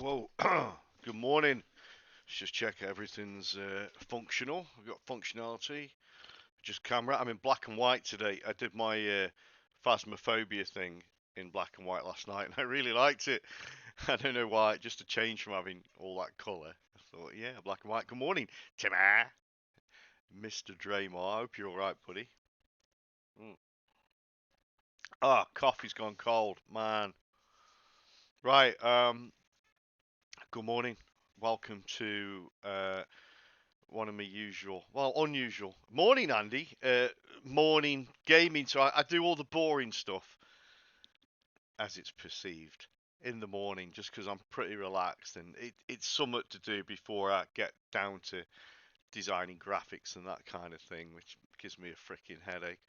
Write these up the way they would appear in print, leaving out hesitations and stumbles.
Whoa, good morning. Let's just check everything's functional. We've got functionality. Just camera. I'm in black and white today. I did my phasmophobia thing in black and white last night, and I really liked it. I don't know why, just a change from having all that colour. I thought, yeah, black and white. Good morning, Timmy. Mr. Draymar. I hope you're alright, buddy. Mm. Ah, coffee's gone cold, man. Right, good morning. Welcome to one of my usual, well, unusual morning, Andy. Morning gaming. So I do all the boring stuff as it's perceived in the morning, just because I'm pretty relaxed and it's somewhat to do before I get down to designing graphics and that kind of thing, which gives me a freaking headache.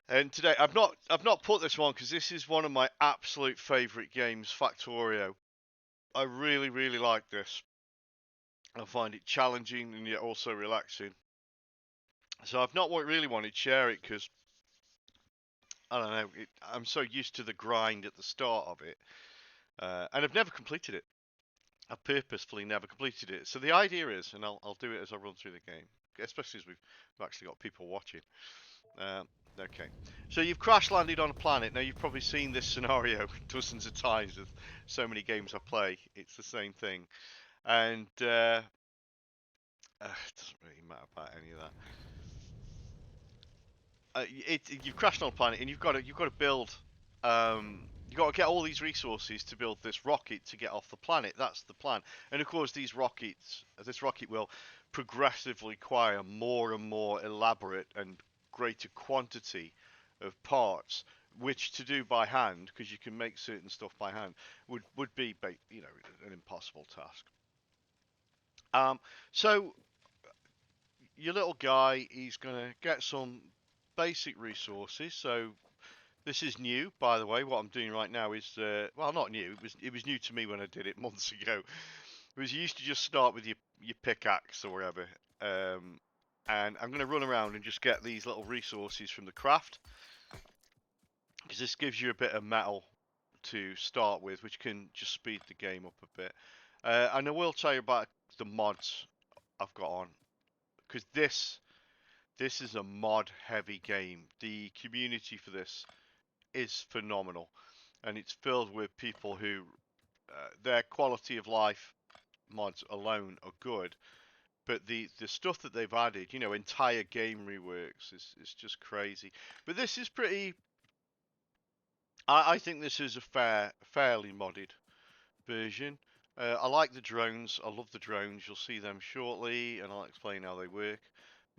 And today I've not put this one because this is one of my absolute favorite games, Factorio. I really like this. I find it challenging and yet also relaxing. So I've not really wanted to share it because I don't know. I'm so used to the grind at the start of it, and I've never completed it. I've purposefully never completed it. So the idea is, and I'll do it as I run through the game, especially as we've actually got people watching. Okay, so you've crash landed on a planet. Now you've probably seen this scenario dozens of times with so many games I play. It's the same thing, and it doesn't really matter about any of that. You've crashed on a planet and you've got to build you've got to get all these resources to build this rocket to get off the planet. That's the plan. And of course this rocket will progressively require more and more elaborate and greater quantity of parts, which to do by hand, because you can make certain stuff by hand, would be an impossible task. So your little guy, he's gonna get some basic resources. So this is new, by the way. What I'm doing right now is, well, not new. It was new to me when I did it months ago. It was you used to just start with your pickaxe or whatever, and I'm going to run around and just get these little resources from the craft, because this gives you a bit of metal to start with, which can just speed the game up a bit. And I will tell you about the mods I've got on, because this is a mod heavy game. The community for this is phenomenal, and it's filled with people who their quality of life mods alone are good, But the stuff that they've added, you know, entire game reworks is just crazy. But this is pretty. I think this is a fairly modded version. I like the drones. I love the drones. You'll see them shortly, and I'll explain how they work.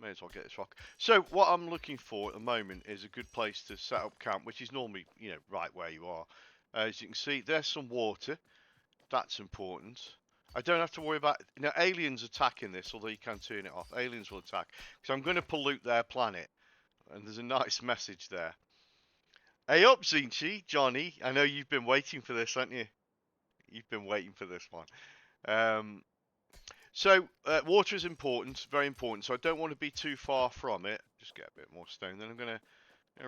May as well get this rock. So what I'm looking for at the moment is a good place to set up camp, which is normally, you know, right where you are. As you can see, there's some water. That's important. I don't have to worry about, you know, aliens attacking this, although you can turn it off. Aliens will attack because I'm going to pollute their planet, and there's a nice message there. Hey up, Zinchi, Johnny. I know you've been waiting for this, haven't you? You've been waiting for this one. Um, water is important, very important. So I don't want to be too far from it. Just get a bit more stone. Then I'm gonna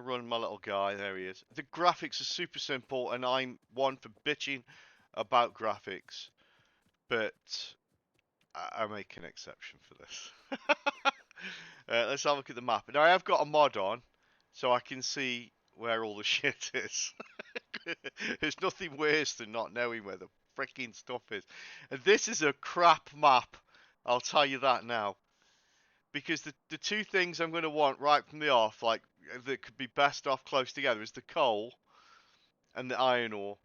run my little guy. There he is. The graphics are super simple, and I'm one for bitching about graphics, but I make an exception for this. Let's have a look at the map. Now I have got a mod on, so I can see where all the shit is. There's nothing worse than not knowing where the freaking stuff is. And this is a crap map, I'll tell you that now. Because the two things I'm going to want right from the off, like, that could be best off close together, is the coal and the iron ore.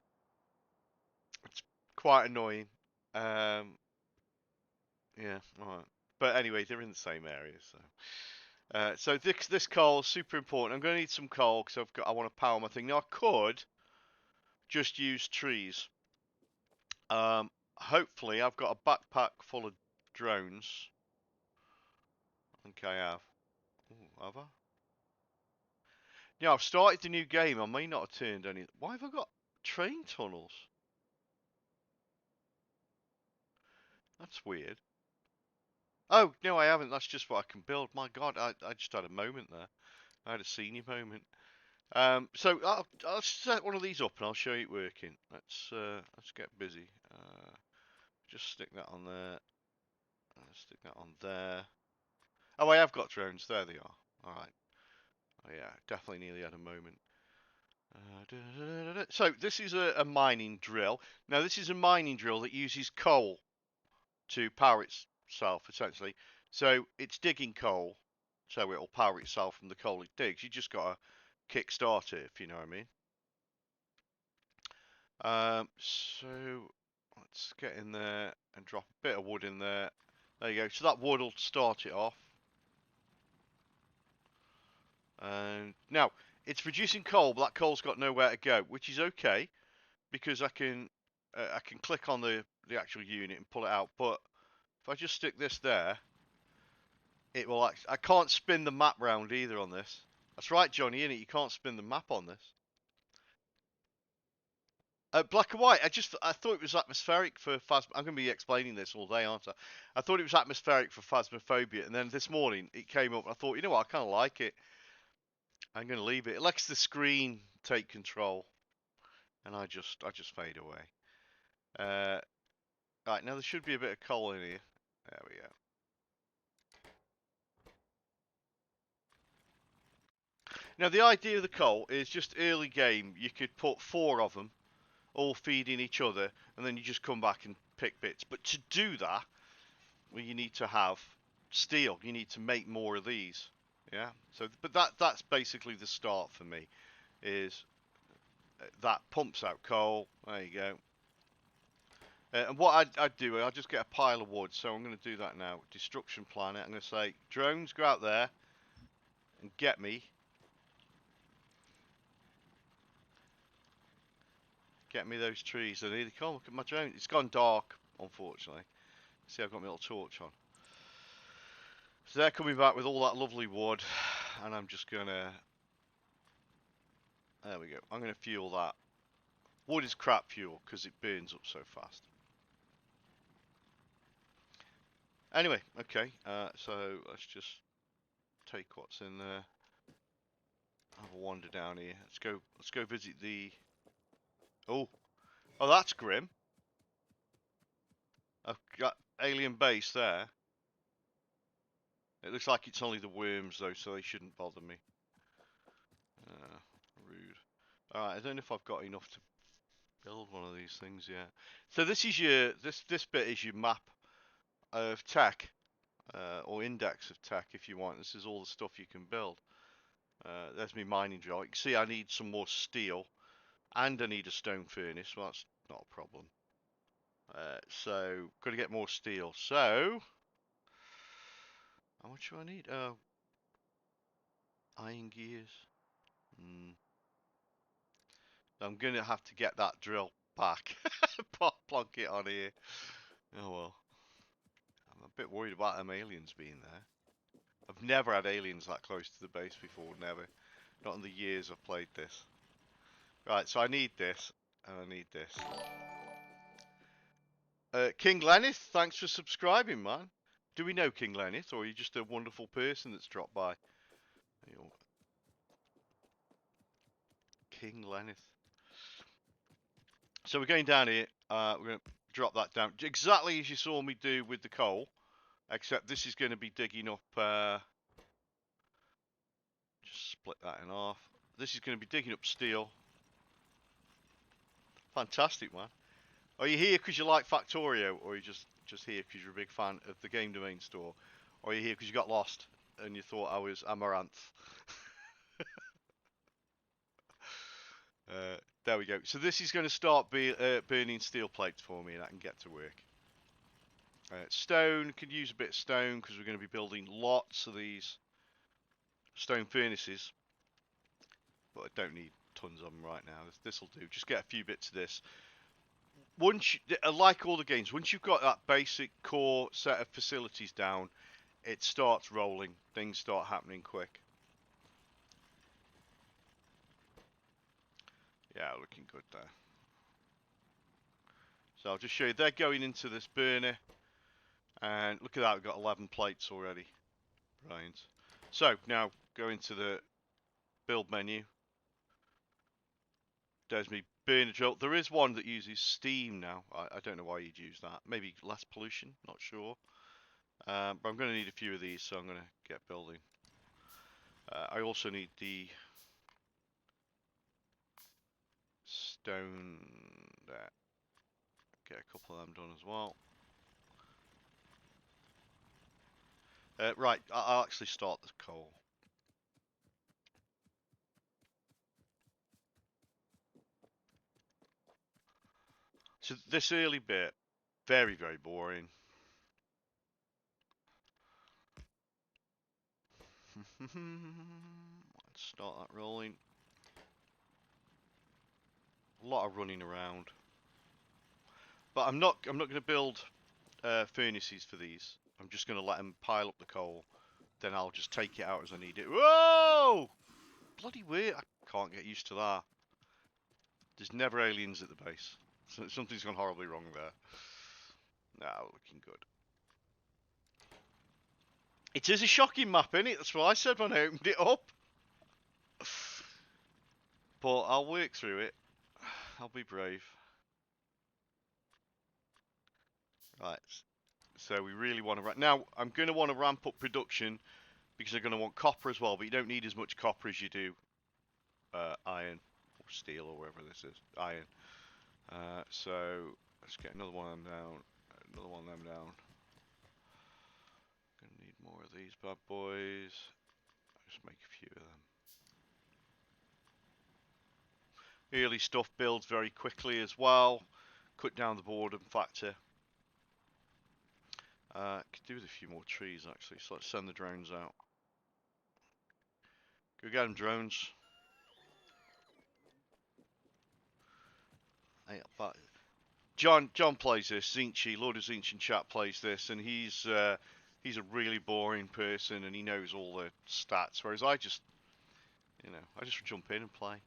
It's quite annoying. Yeah, alright. But anyway, they're in the same area, so. So this coal is super important. I'm going to need some coal because I want to power my thing. Now I could just use trees. Hopefully I've got a backpack full of drones. I think I have. Ooh, have I? Yeah, I've started the new game. I may not have turned any. Why have I got train tunnels? That's weird. Oh, no, I haven't. That's just what I can build. My God, I just had a moment there. I had a senior moment. So I'll set one of these up and I'll show you it working. Let's get busy. Just stick that on there. Stick that on there. Oh, I have got drones. There they are. All right. Oh yeah, definitely nearly had a moment. So this is a mining drill. Now this is a mining drill that uses coal to power itself, essentially. So it's digging coal, so it'll power itself from the coal it digs. You just got to kick start it, if you know what I mean. So let's get in there and drop a bit of wood in there. There you go. So that wood will start it off. And now it's producing coal, but that coal's got nowhere to go, which is okay because I can click on the actual unit and pull it out. But if I just stick this there, it will. I can't spin the map round either on this. That's right, Johnny. In it, you can't spin the map on this. Black and white. I thought it was atmospheric for phas. I'm going to be explaining this all day, aren't I? I thought it was atmospheric for phasmophobia, and then this morning it came up. And I thought, you know what? I kind of like it. I'm going to leave it. It lets the screen take control, and I just fade away. Right now there should be a bit of coal in here. There we go. Now the idea of the coal is just early game. You could put 4 of them, all feeding each other, and then you just come back and pick bits. But to do that, well, you need to have steel. You need to make more of these. Yeah. So, but that's basically the start for me. Is that pumps out coal. There you go. And what I'd do, I'll just get a pile of wood. So I'm going to do that now. Destruction planet. I'm going to say, drones, go out there and get me those trees. They need to come. Look at my drone. It's gone dark, unfortunately. See, I've got my little torch on. So they're coming back with all that lovely wood, and I'm just gonna. There we go. I'm gonna fuel that. Wood is crap fuel because it burns up so fast. Anyway, okay. So let's just take what's in there. Have a wander down here. Let's go. Let's go visit the. Oh, oh, that's grim. I've got alien base there. It looks like it's only the worms though, so they shouldn't bother me. Rude. Alright, I don't know if I've got enough to build one of these things yet. So this is your this bit is your map of tech. or index of tech if you want. This is all the stuff you can build. There's my mining drill. You can see I need some more steel and I need a stone furnace. Well, that's not a problem. So, got to get more steel. So, how much do I need? Iron gears. I'm going to have to get that drill back. Plonk it on here. Oh well. I'm a bit worried about them aliens being there. I've never had aliens that close to the base before, never. Not in the years I've played this. Right, so I need this, and I need this. King Lennith, thanks for subscribing, man. Do we know King Lennith, or are you just a wonderful person that's dropped by? King Lennith. So we're going down here. We're going to drop that down. Exactly as you saw me do with the coal. Except this is going to be digging up... just split that in half. This is going to be digging up steel. Fantastic, man. Are you here because you like Factorio, or are you just here because you're a big fan of the Game Domain store? Or are you here because you got lost and you thought I was Amaranth? There we go. So this is going to start burning steel plates for me, and I can get to work. Stone, could use a bit of stone because we're going to be building lots of these stone furnaces. But I don't need tons of them right now. This will do. Just get a few bits of this. Once, like all the games, once you've got that basic core set of facilities down, it starts rolling. Things start happening quick. Yeah, looking good there. So I'll just show you. They're going into this burner. And look at that, we've got 11 plates already. Right. So now go into the build menu. There's me burner drill. There is one that uses steam now. I don't know why you'd use that. Maybe less pollution, not sure. But I'm going to need a few of these, so I'm going to get building. I also need the stone there. Get a couple of them done as well. Right, I'll actually start the coal. So this early bit, very, very boring. Let's start that rolling. A lot of running around. But I'm not going to build furnaces for these. I'm just going to let them pile up the coal. Then I'll just take it out as I need it. Whoa! Bloody weird. I can't get used to that. There's never aliens at the base. So something's gone horribly wrong there. Now, looking good. It is a shocking map, isn't it? That's what I said when I opened it up. But I'll work through it. I'll be brave. Right. So we really want to... Now, I'm going to want to ramp up production because I'm going to want copper as well, but you don't need as much copper as you do iron or steel or whatever this is. Iron. So let's get another one of them down. Another one of them down. Gonna need more of these bad boys. Just make a few of them. Early stuff builds very quickly as well. Cut down the boredom factor. Could do with a few more trees actually, so let's send the drones out. Go get them, drones. Hey, but John plays this. Zinchi, Lord of Zinchi in chat plays this, and he's a really boring person, and he knows all the stats. Whereas I just jump in and play.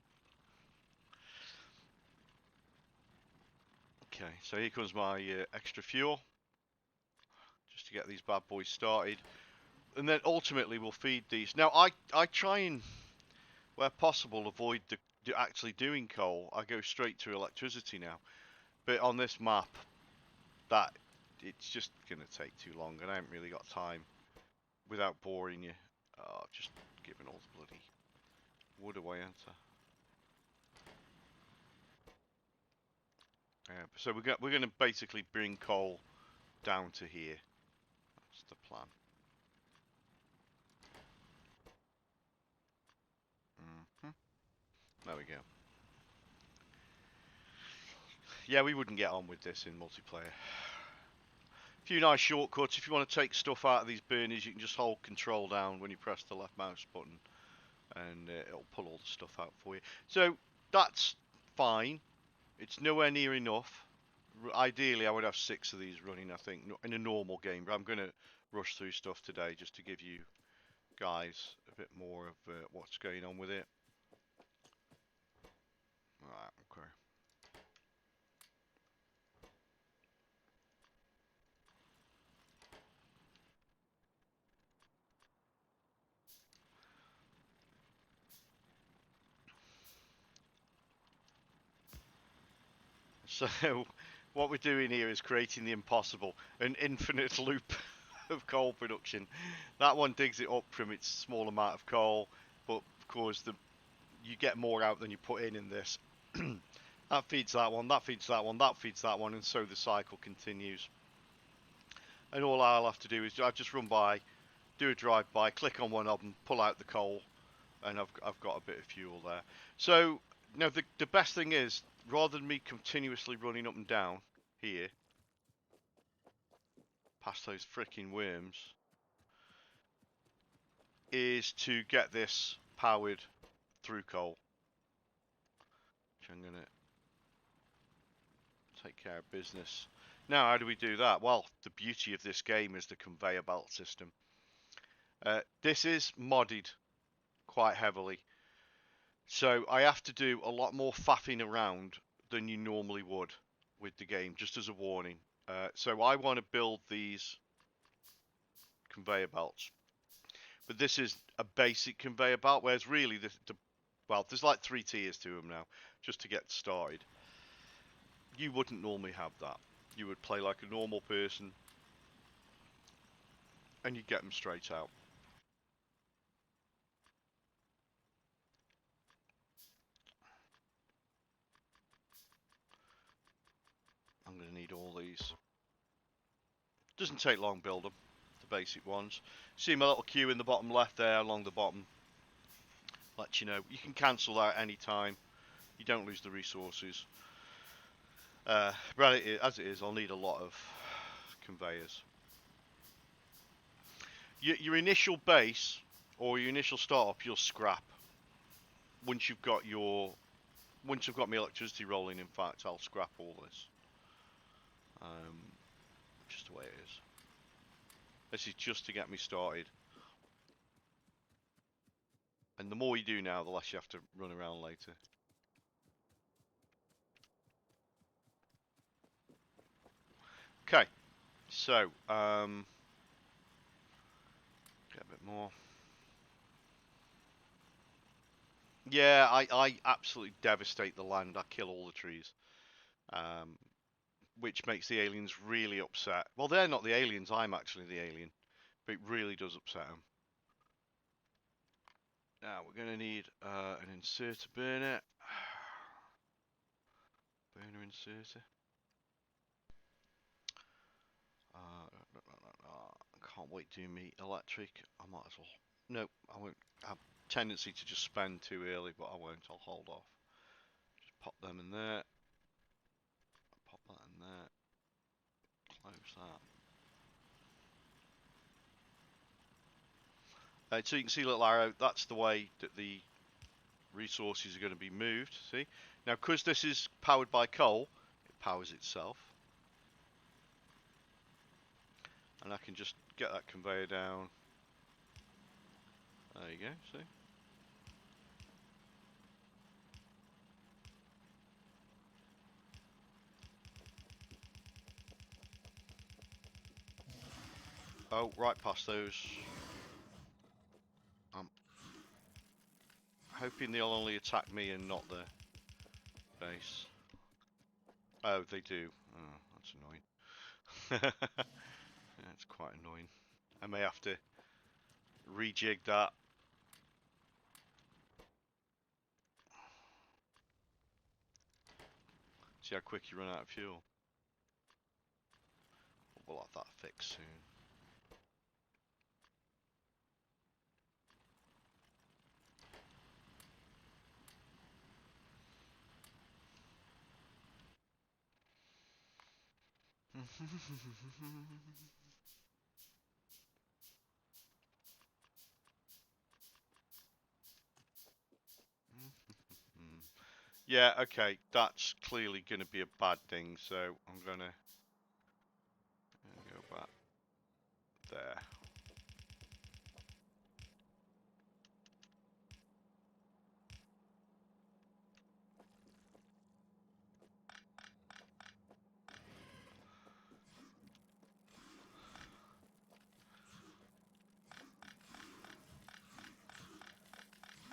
Okay, so here comes my extra fuel, just to get these bad boys started, and then ultimately we'll feed these. Now I try and, where possible, avoid actually doing coal. I go straight to electricity now, but on this map, it's just gonna take too long, and I haven't really got time without boring you. Just giving all the bloody wood away, aren't I? So we're going to basically bring coal down to here. That's the plan. There we go. Yeah, we wouldn't get on with this in multiplayer. A few nice shortcuts. If you want to take stuff out of these burners, you can just hold control down when you press the left mouse button, and it'll pull all the stuff out for you. So that's fine. It's nowhere near enough. Ideally, I would have 6 of these running, I think, in a normal game. But I'm going to rush through stuff today just to give you guys a bit more of what's going on with it. Right, okay. So what we're doing here is creating the impossible, an infinite loop of coal production. That one digs it up from its small amount of coal, but of course you get more out than you put in this. That feeds that one, that feeds that one, that feeds that one, and so the cycle continues. And all I'll have to do is I just run by, do a drive-by, click on one of them, pull out the coal, and I've got a bit of fuel there. So now the best thing is, rather than me continuously running up and down here, past those freaking worms, is to get this powered through coal. Which I'm gonna take care of business. Now, how do we do that? Well, the beauty of this game is the conveyor belt system. This is modded quite heavily, so I have to do a lot more faffing around than you normally would with the game, just as a warning. So I want to build these conveyor belts, but this is a basic conveyor belt, whereas really well, there's like 3 tiers to them now, just to get started. You wouldn't normally have that. You would play like a normal person, and you get them straight out. I'm going to need all these. Doesn't take long build them, the basic ones. See my little queue in the bottom left there along the bottom. Let you know. You can cancel that any time. You don't lose the resources. But as it is, I'll need a lot of conveyors. Your initial base or your initial startup, you'll scrap. Once you've got my electricity rolling, in fact, I'll scrap all this. Just the way it is. This is just to get me started. And the more you do now, the less you have to run around later. Okay, so get a bit more. Yeah, I absolutely devastate the land. I kill all the trees, which makes the aliens really upset. Well, they're not the aliens. I'm actually the alien, but it really does upset them. Now we're going to need an inserter burner. Burner inserter. I can't wait to do me electric. I might as well. No, I won't. I have a tendency to just spend too early, but I won't. I'll hold off. Just pop them in there. Pop that in there. Close that. So you can see a little arrow. That's the way that the resources are going to be moved. See? Now, because this is powered by coal, it powers itself. And I can just get that conveyor down. There you go, see? Oh, right past those. I'm hoping they'll only attack me and not the base. Oh, they do. Oh, that's annoying. That's quite annoying. I may have to rejig that. See how quick you run out of fuel. We'll have that fixed soon. Yeah, okay, that's clearly going to be a bad thing, so I'm going to go back there.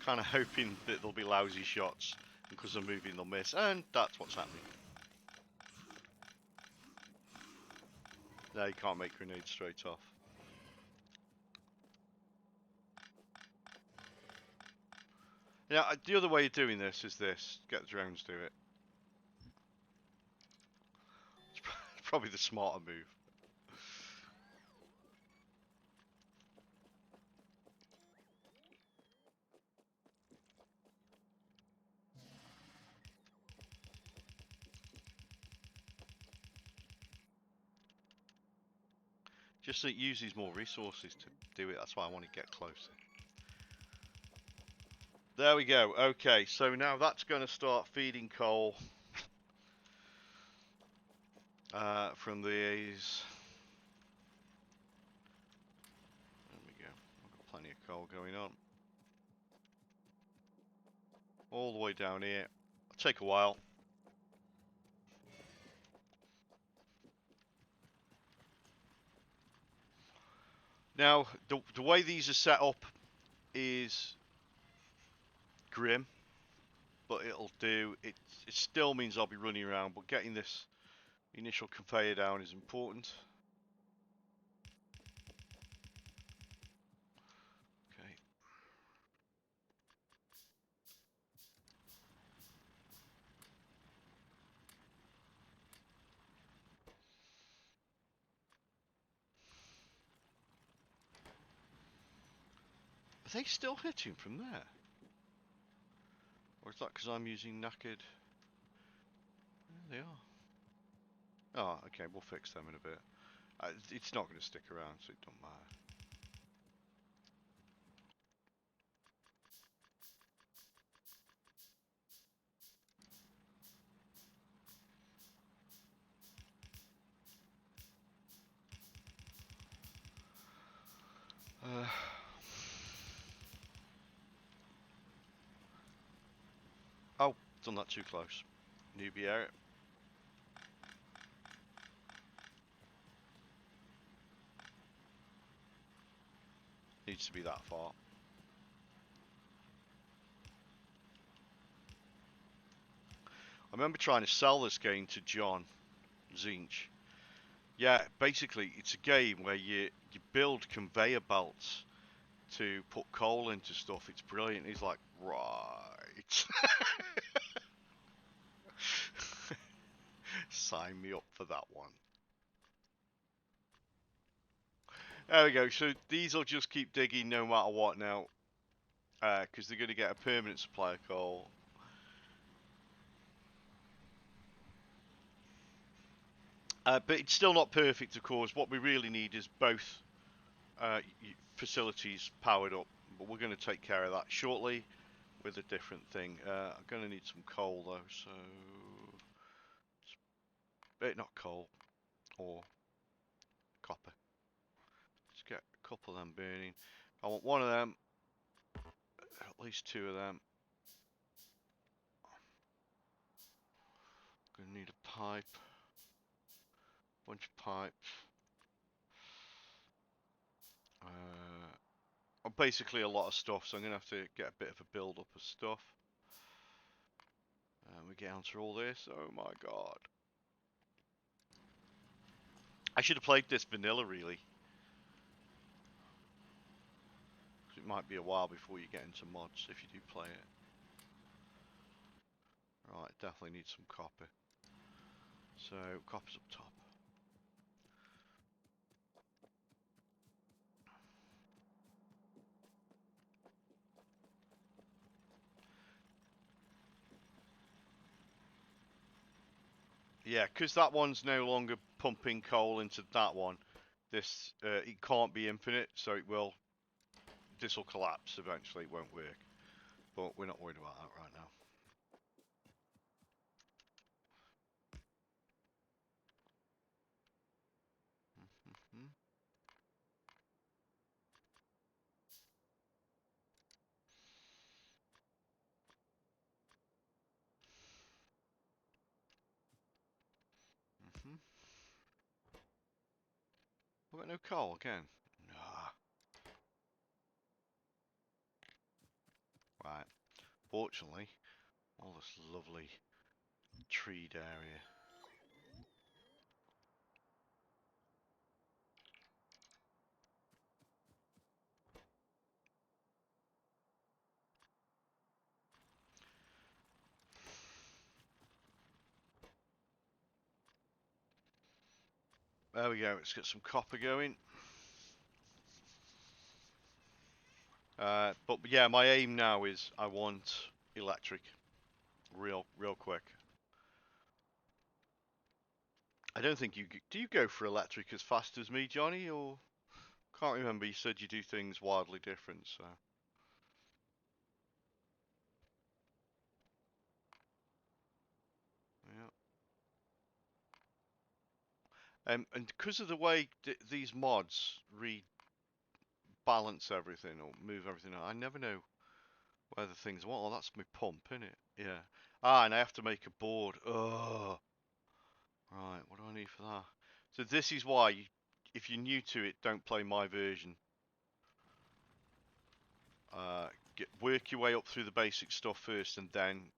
Kind of hoping that there'll be lousy shots, because I'm moving they'll miss, and that's what's happening. No, you can't make grenades straight off. Yeah, the other way of doing this is this. Get the drones to it. It's probably the smarter move. Just so it uses more resources to do it. That's why I want to get closer. There we go. Okay, so now that's going to start feeding coal from these. There we go. I've got plenty of coal going on. All the way down here. It'll take a while. Now, the way these are set up is grim, but it'll do. It still means I'll be running around, but getting this initial conveyor down is important. Okay. Are they still hitting from there? Or is that because I'm using knackered? Yeah, they are. Oh, okay, we'll fix them in a bit. It's not going to stick around, so it don't matter. Oh, done that too close. Newbie area. Needs to be that far. I remember trying to sell this game to John Zinch. Yeah, basically it's a game where you build conveyor belts to put coal into stuff. It's brilliant. He's like, right. Sign me up for that one. There we go. So these will just keep digging no matter what now. Because they're going to get a permanent supply of coal. But it's still not perfect, of course. What we really need is both facilities powered up. But we're going to take care of that shortly with a different thing. I'm going to need some coal, though. So, not coal, or copper. Let's get a couple of them burning. I want one of them, at least two of them. Gonna need a pipe, bunch of pipes. Basically a lot of stuff, so I'm gonna have to get a bit of a build up of stuff. We get onto all this. Oh my god! I should have played this vanilla really. It might be a while before you get into mods if you do play it. Right, definitely need some copper. So copper's up top. Yeah, because that one's no longer pumping coal into that one, this it can't be infinite, so it will. This will collapse eventually. It won't work, but we're not worried about that right now. Mm-hmm. Mm-hmm. We've got no coal again. Nah. Right. Fortunately, all this lovely treed area. There we go. Let's get some copper going. But yeah, my aim now is I want electric, real quick. I don't think you do. You go for electric as fast as me, Johnny, or can't remember. You said you do things wildly different, so yeah. And because of the way these mods rebalance everything or move everything, I never know where the things. Well, that's my pump, isn't it? Yeah. Ah, and I have to make a board. Oh, right. What do I need for that? So this is why, if you're new to it, don't play my version. Work your way up through the basic stuff first, and then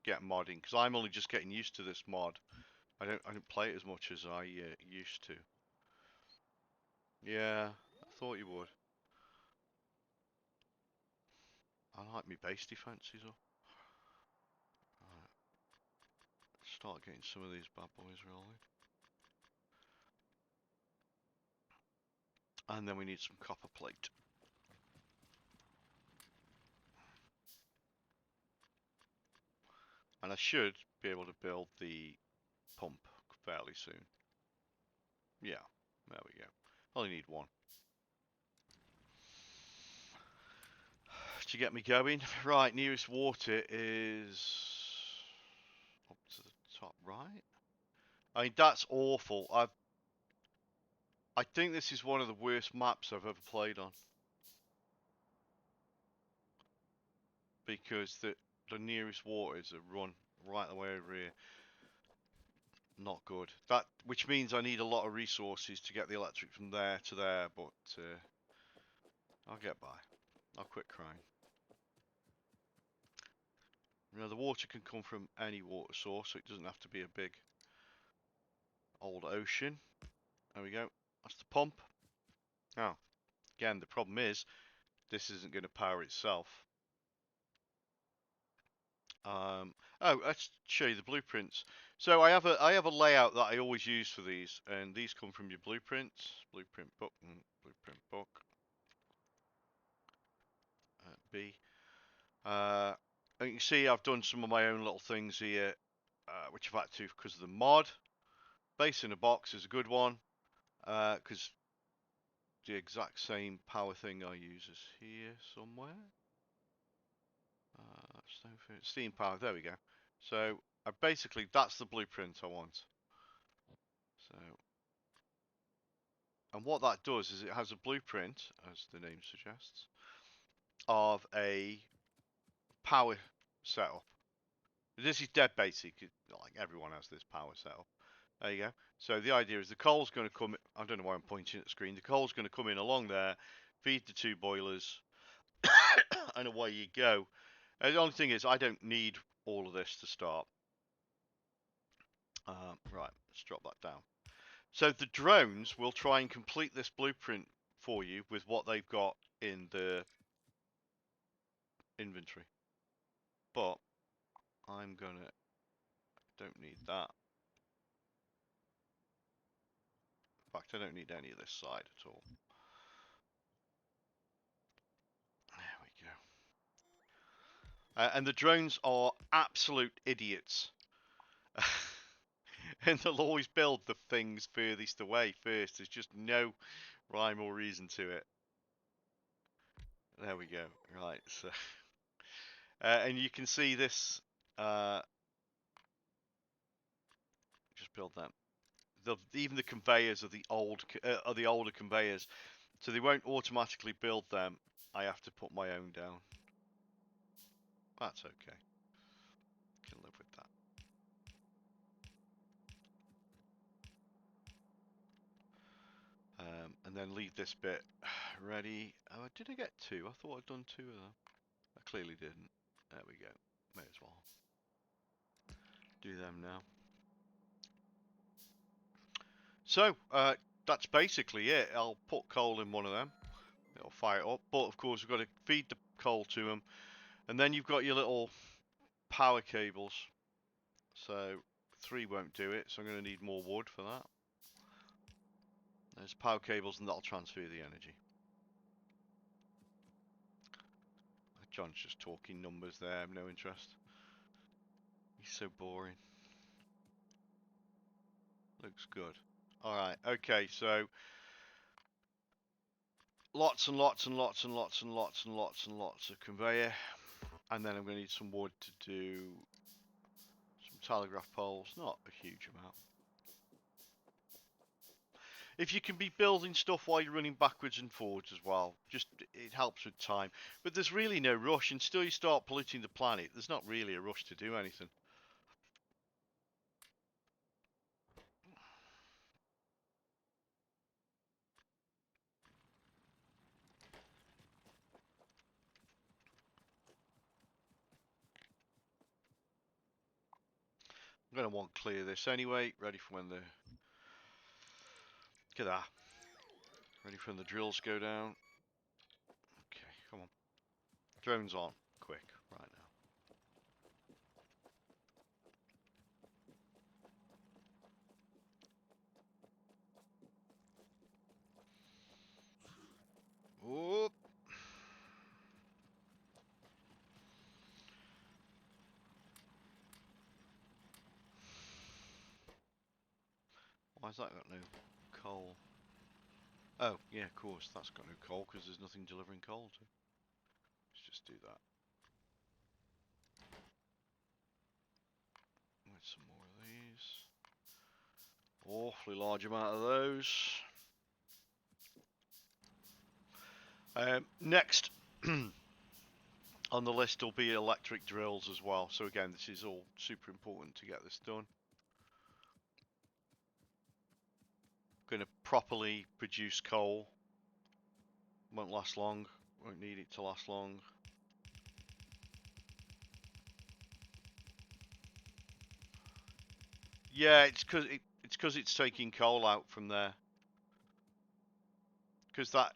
get modding. Because I'm only just getting used to this mod. I don't play it as much as I used to. Yeah, I thought you would. I like my base defences up. Right, start getting some of these bad boys rolling. And then we need some copper plate. And I should be able to build the pump fairly soon. Yeah, there we go. Only need one. To get me going. Right, nearest water is up to the top right. I mean, that's awful. I think this is one of the worst maps I've ever played on. Because the nearest waters are run right the way over here. Not good. Which means I need a lot of resources to get the electric from there to there, but I'll get by. I'll quit crying. You know, the water can come from any water source, so it doesn't have to be a big old ocean. There we go. That's the pump. Now, again, the problem is this isn't going to power itself. Oh, let's show you the blueprints. So I have a layout that I always use for these, and these come from your blueprints. Blueprint book and blueprint book. B. And you can see I've done some of my own little things here, which I've had to because of the mod. Base in a box is a good one, because the exact same power thing I use is here somewhere. Steam power, there we go. So basically that's the blueprint I want. So, and what that does is it has a blueprint, as the name suggests, of a power setup. This is dead basic, like everyone has this power setup. There you go. So the idea is the coal's going to come, I don't know why I'm pointing at the screen, the coal's going to come in along there, feed the two boilers, and away you go. And the only thing is I don't need all of this to start. Right, let's drop that down. So the drones will try and complete this blueprint for you with what they've got in the inventory. But don't need that. In fact, I don't need any of this side at all. There we go. And the drones are absolute idiots. And they'll always build the things furthest away first. There's just no rhyme or reason to it. There we go. Right, so and you can see this. Just build that. Even the conveyors are the older conveyors, so they won't automatically build them. I have to put my own down. That's okay. Can live with that. And then leave this bit ready. Oh, did I get two? I thought I'd done two of them. I clearly didn't. There we go. May as well do them now. So that's basically it. I'll put coal in one of them. It'll fire it up. But of course we've got to feed the coal to them. And then you've got your little power cables. So 3 won't do it. So I'm going to need more wood for that. There's power cables and that'll transfer the energy. John's just talking numbers there. I have no interest. He's so boring. Looks good. Alright, okay, so lots and lots and lots and lots and lots and lots and lots of conveyor. And then I'm going to need some wood to do some telegraph poles. Not a huge amount. If you can be building stuff while you're running backwards and forwards as well, just it helps with time. But there's really no rush. Until you start polluting the planet, there's not really a rush to do anything. I'm going to want to clear this anyway, ready for when the... Look at that. Ready for when the drills go down. Okay, come on. Drones on. Quick, right now. Whoop. Why's that got no coal? Oh, yeah, of course, that's got no coal because there's nothing delivering coal to. Let's just do that. With some more of these. Awfully large amount of those. Next on the list will be electric drills as well. So again, this is all super important to get this done. Going to properly produce coal. Won't last long. Won't need it to last long. Yeah, it's because it's taking coal out from there. Because that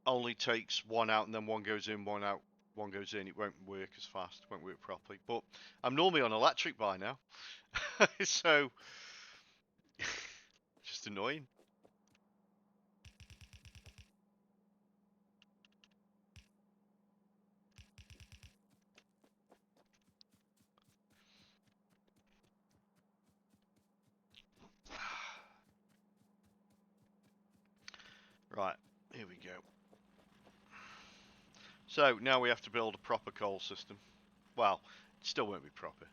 only takes one out and then one goes in, one out, one goes in. It won't work as fast. It won't work properly. But I'm normally on electric by now, so just annoying. Right, here we go. So now we have to build a proper coal system. Well, it still won't be proper.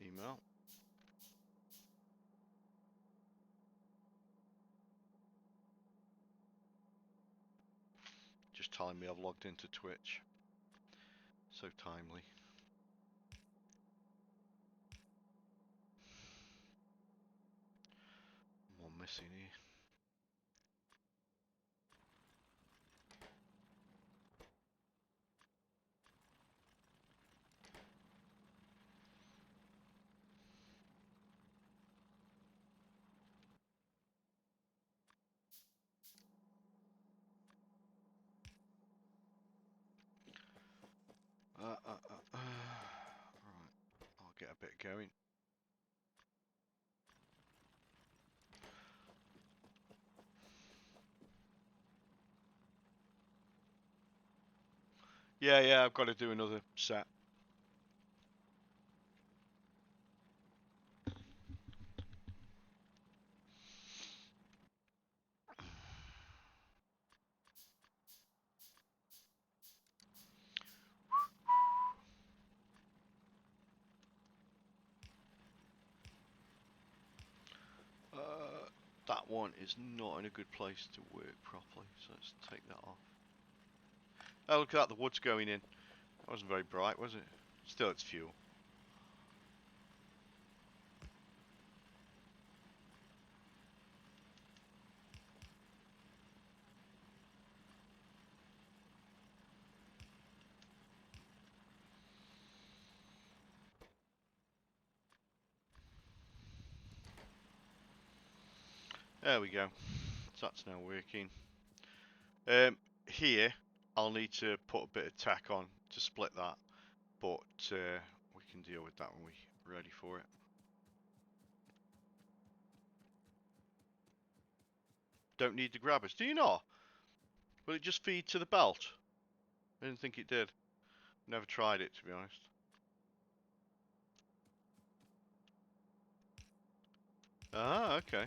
Email. Just telling me I've logged into Twitch. So timely. One missing here. going. Yeah, I've got to do another set. That one is not in a good place to work properly, so let's take that off. Oh, look at that, the wood's going in. That wasn't very bright, was it? Still, it's fuel. There we go. So that's now working. Here, I'll need to put a bit of tack on to split that, but we can deal with that when we're ready for it. Don't need the grabbers. Do you not? Will it just feed to the belt? I didn't think it did. Never tried it, to be honest. Ah, okay.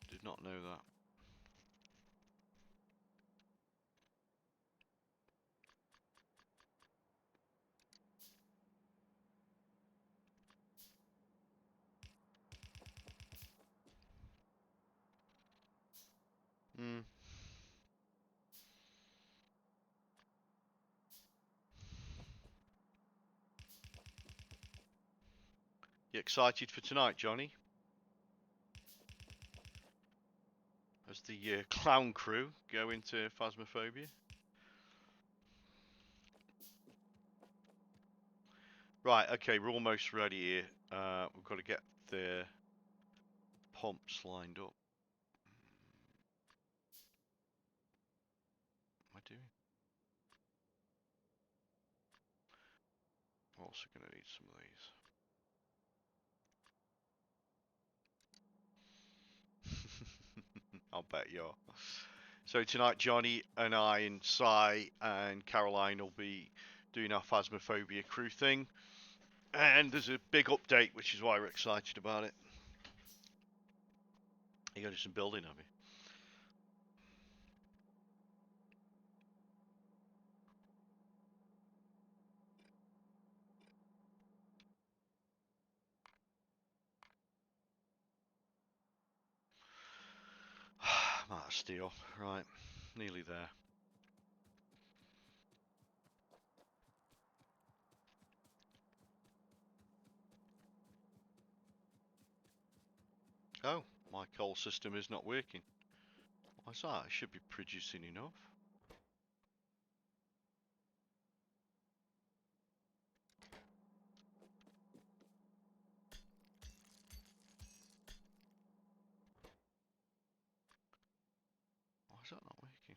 Did not know that. Hmm. You excited for tonight, Johnny? As the clown crew go into Phasmophobia. Right, okay, we're almost ready here. We've got to get the pumps lined up. What am I doing? I'm also going to need some of these. I'll bet you are. So tonight, Johnny and I and Si and Caroline will be doing our Phasmophobia crew thing. And there's a big update, which is why we're excited about it. You got to do some building, have you? I'm out of steel. Right, nearly there. Oh, my coal system is not working. Why's that? It should be producing enough. Why is that not working?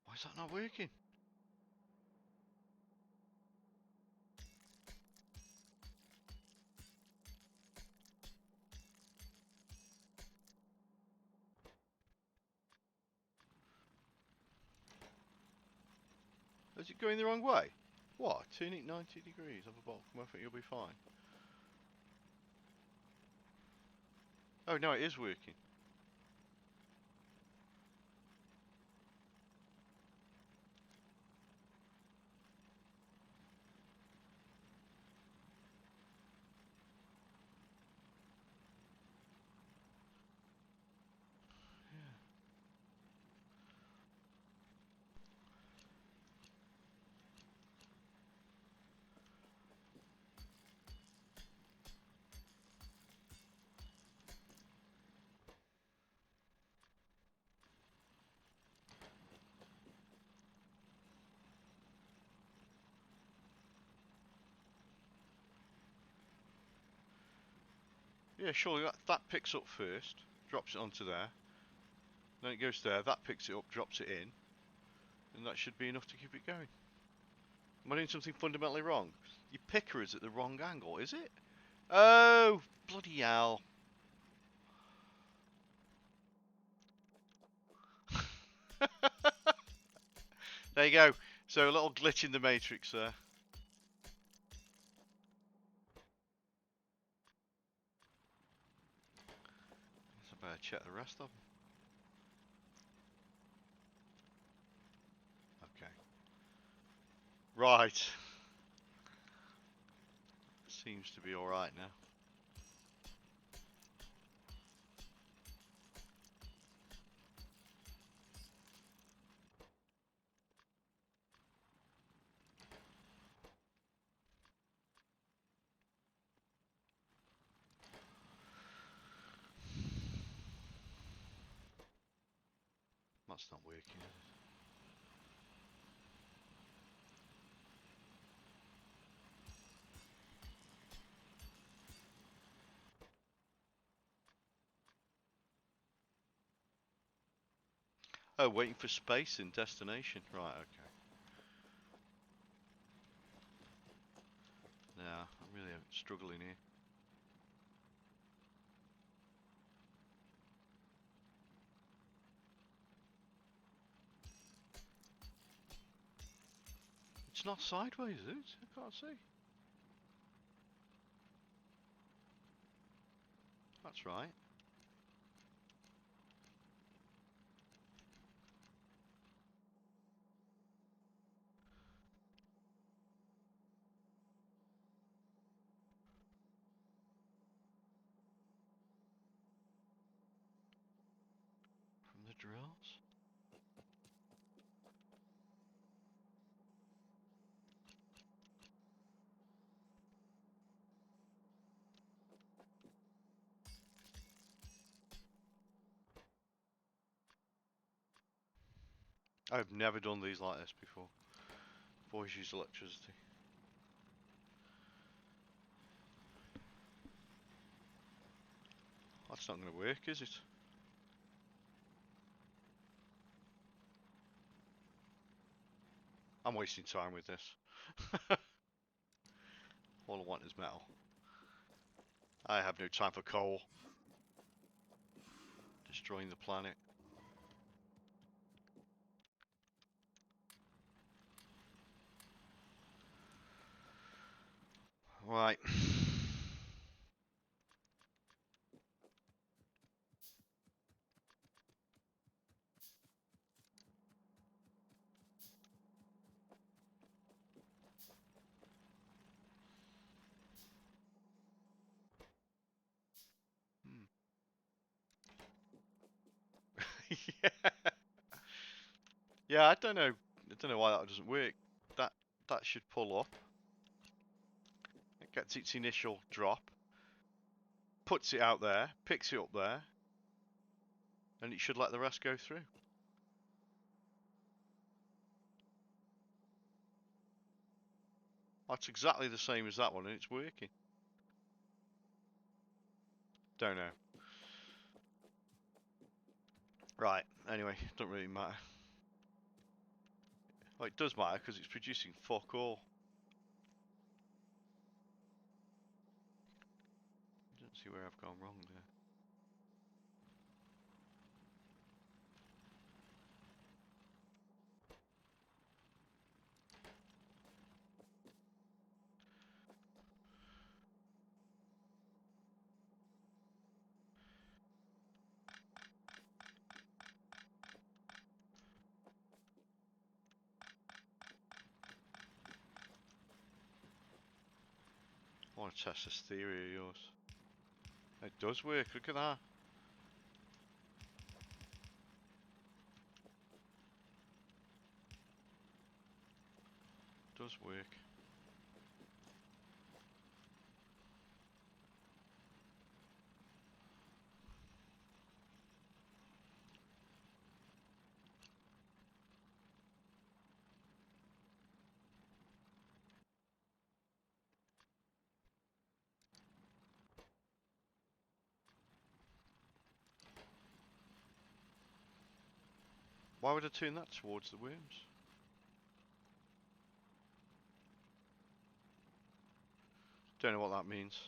Why is that not working? Is it going the wrong way? What? Turn it 90 degrees. Have a bulk. I think you'll be fine. Oh no, it is working. Yeah, surely that picks up first, drops it onto there. Then it goes there, that picks it up, drops it in. And that should be enough to keep it going. Am I doing something fundamentally wrong? Your picker is at the wrong angle, is it? Oh, bloody hell. There you go. So a little glitch in the matrix there. So I better check the rest of them. Okay. Right. Seems to be alright now. That's not working, is it? Oh, waiting for space in destination. Right, okay. Now, I'm really struggling here. It's not sideways, is it? I can't see. That's right. From the drills. I've never done these like this before. I've always used electricity. That's not going to work, is it? I'm wasting time with this. All I want is metal. I have no time for coal. Destroying the planet. Right. Yeah. Yeah, I don't know. I don't know why that doesn't work. That that should pull up. It gets its initial drop, puts it out there, picks it up there, and it should let the rest go through. That's exactly the same as that one, and it's working. Don't know. Right. Anyway, don't really matter. Well, it does matter because it's producing fuck all. I don't see where I've gone wrong there. I want to test this theory of yours. It does work, look at that. It does work. Why would I turn that towards the worms? Don't know what that means.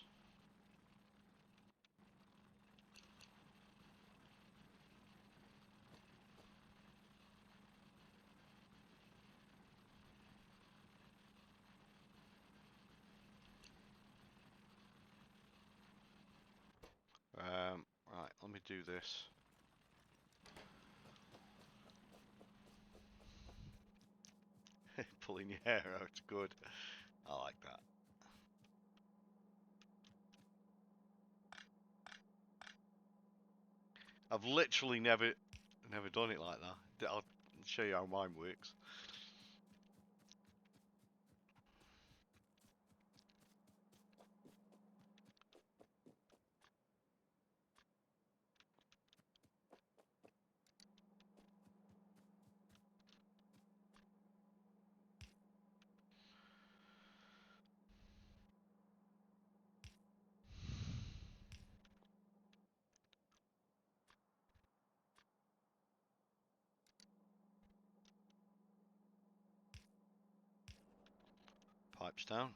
Right, let me do this. Pulling your hair out, good. I like that. I've literally never done it like that. I'll show you how mine works. Pipes down.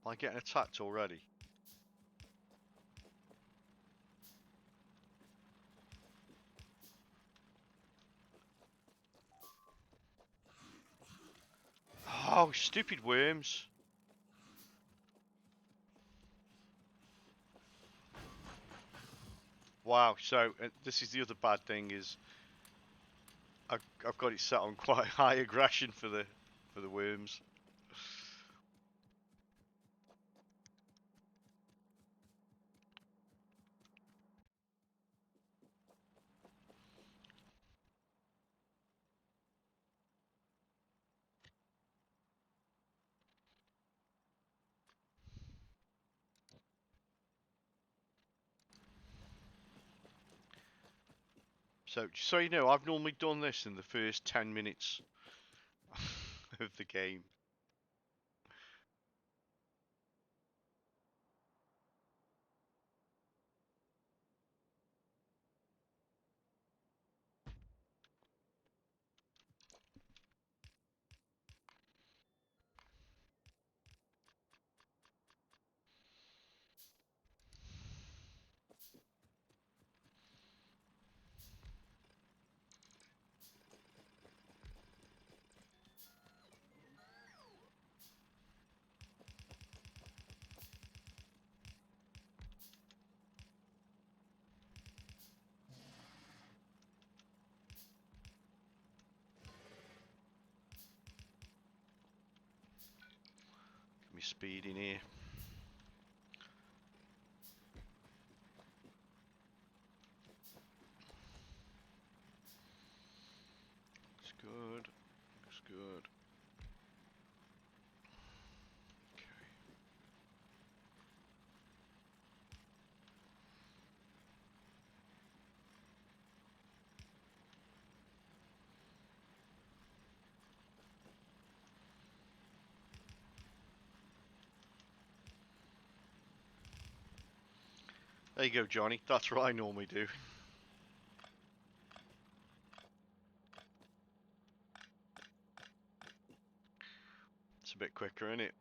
Am I getting attacked already? Oh, stupid worms. Wow, so this is the other bad thing is I've got it set on quite high aggression for the worms. So, just so you know, I've normally done this in the first 10 minutes of the game. Give me speed in here. Looks good. Looks good. Okay. There you go, Johnny. That's what I normally do. It's a bit quicker, isn't it?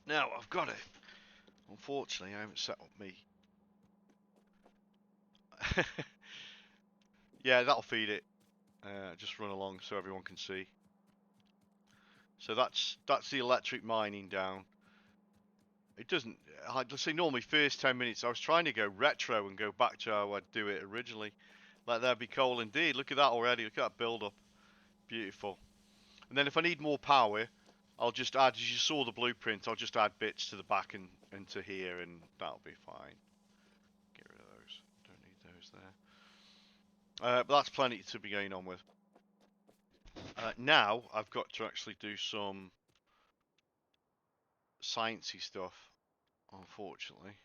Now, I've got it. Unfortunately, I haven't set up me. Yeah, that'll feed it. Just run along so everyone can see. So that's the electric mining down. It doesn't. Let's say normally first 10 minutes I was trying to go retro and go back to how I'd do it originally. Let there be coal indeed. Look at that already. Look at that build up. Beautiful. And then if I need more power, I'll just add, as you saw the blueprint, I'll just add bits to the back and to here, and that'll be fine. Get rid of those. Don't need those there. But that's plenty to be going on with. Now I've got to actually do some sciencey stuff, unfortunately.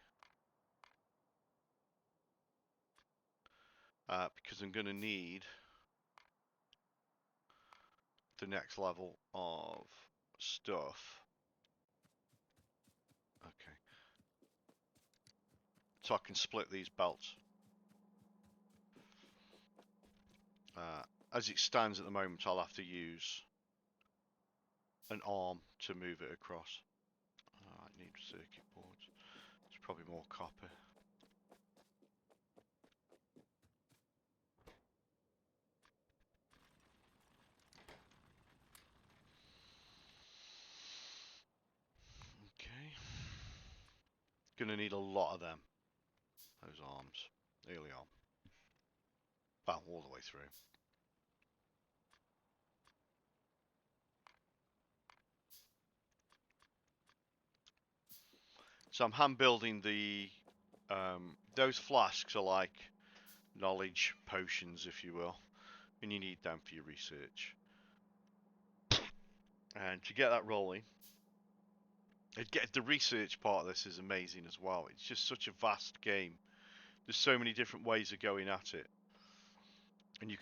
Because I'm going to need the next level of stuff. Okay. So I can split these belts. As it stands at the moment, I'll have to use an arm to move it across. I need circuit boards. There's probably more copper. Okay. Gonna need a lot of them. Those arms. Early on. Well, all the way through. So I'm hand building the those flasks are like knowledge potions, if you will, and you need them for your research. And to get that rolling, the research part of this is amazing as well. It's just such a vast game. There's so many different ways of going at it, and you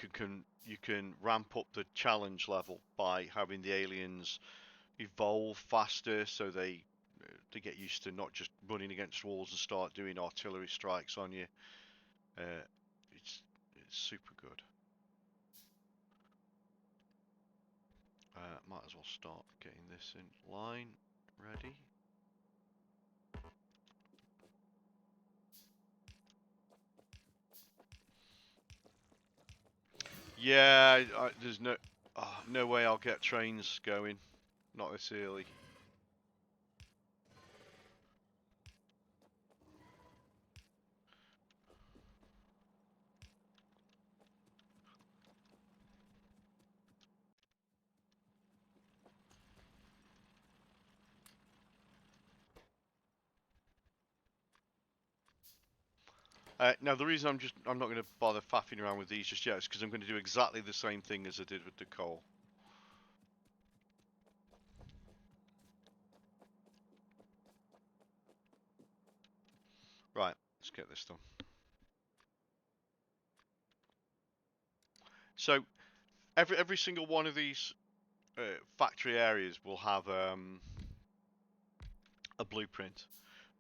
can ramp up the challenge level by having the aliens evolve faster, so they get used to not just running against walls and start doing artillery strikes on you. It's super good. Might as well start getting this in line, ready. Yeah, there's no way I'll get trains going, not this early. Now the reason I'm not going to bother faffing around with these just yet is because I'm going to do exactly the same thing as I did with the coal. Right, let's get this done. So every single one of these factory areas will have a blueprint,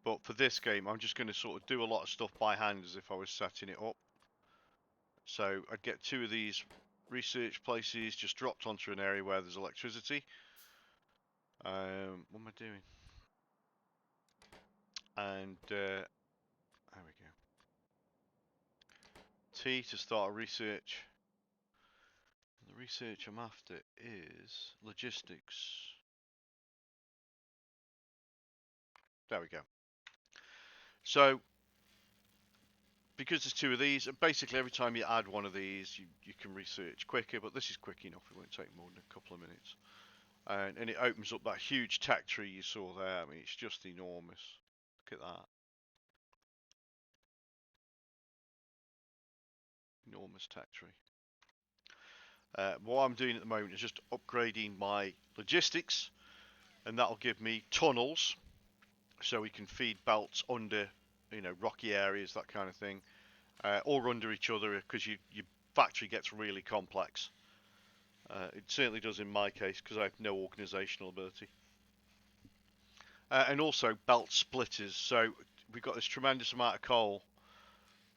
but for this game I'm just going to sort of do a lot of stuff by hand as if I was setting it up. So I'd get two of these research places just dropped onto an area where there's electricity. What am I doing? And there we go. T to start a research. The research I'm after is logistics. There we go. So because there's two of these, basically every time you add one of these, you can research quicker, but this is quick enough. It won't take more than a couple of minutes. And it opens up that huge tech tree you saw there. I mean, it's just enormous. Look at that. Enormous tech tree. What I'm doing at the moment is just upgrading my logistics, and that'll give me tunnels, so we can feed belts under, rocky areas, that kind of thing, or under each other, because your factory gets really complex. It certainly does in my case, because I have no organisational ability. And also belt splitters. So we've got this tremendous amount of coal,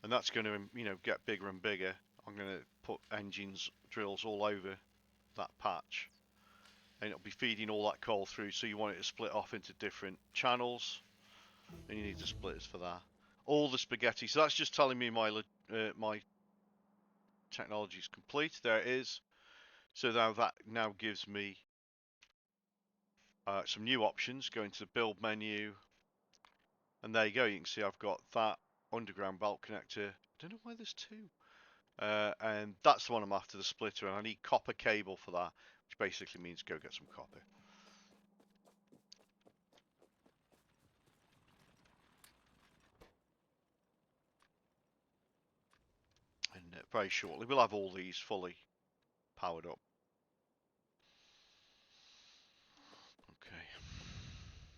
and that's going to, get bigger and bigger. I'm going to put engines, drills all over that patch, and it'll be feeding all that coal through. So you want it to split off into different channels, and you need the splitters for that. All the spaghetti. So that's just telling me my technology is complete. There it is. So now that now gives me some new options. Go into the build menu, and there you go. You can see I've got that underground belt connector. I don't know why there's two. And that's the one I'm after, the splitter, and I need copper cable for that, which basically means go get some copper. And very shortly we'll have all these fully powered up. Okay.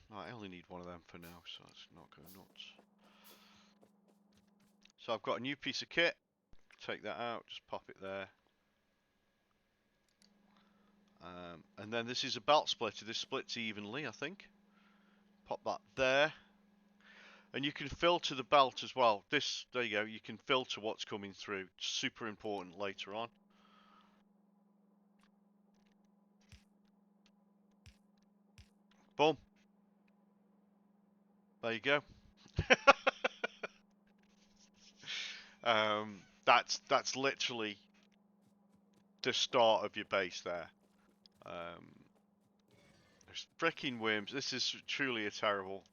Right, I only need one of them for now, so let's not go nuts. So I've got a new piece of kit. Take that out, just pop it there. And then this is a belt splitter. This splits evenly, I think. Pop that there. And you can filter the belt as well. This, there you go, you can filter what's coming through. Super important later on. Boom. There you go. That's literally the start of your base there. There's freaking worms. This is truly a terrible,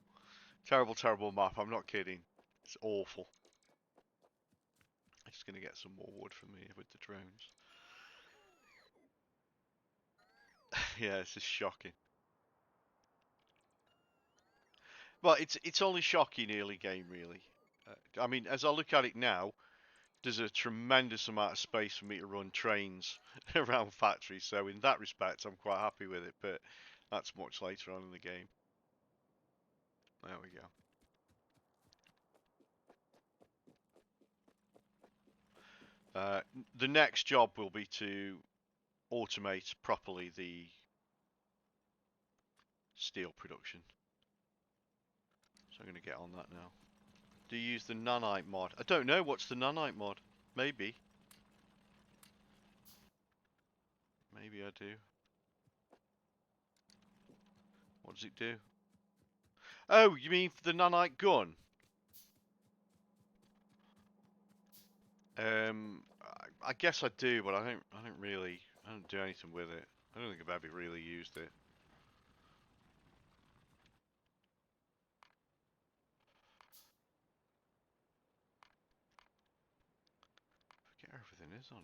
terrible map. I'm not kidding. It's awful. I'm just gonna get some more wood from here with the drones. Yeah, this is shocking. Well, it's only shocking early game, really. I mean, as I look at it now, there's a tremendous amount of space for me to run trains around factories. So in that respect, I'm quite happy with it. But that's much later on in the game. There we go. The next job will be to automate properly the steel production. So I'm going to get on that now. Do you use the nanite mod? I don't know. What's the nanite mod? Maybe. Maybe I do. What does it do? Oh, you mean for the nanite gun? I guess I do, but I don't do anything with it. I don't think I've ever really used it. I forget everything is on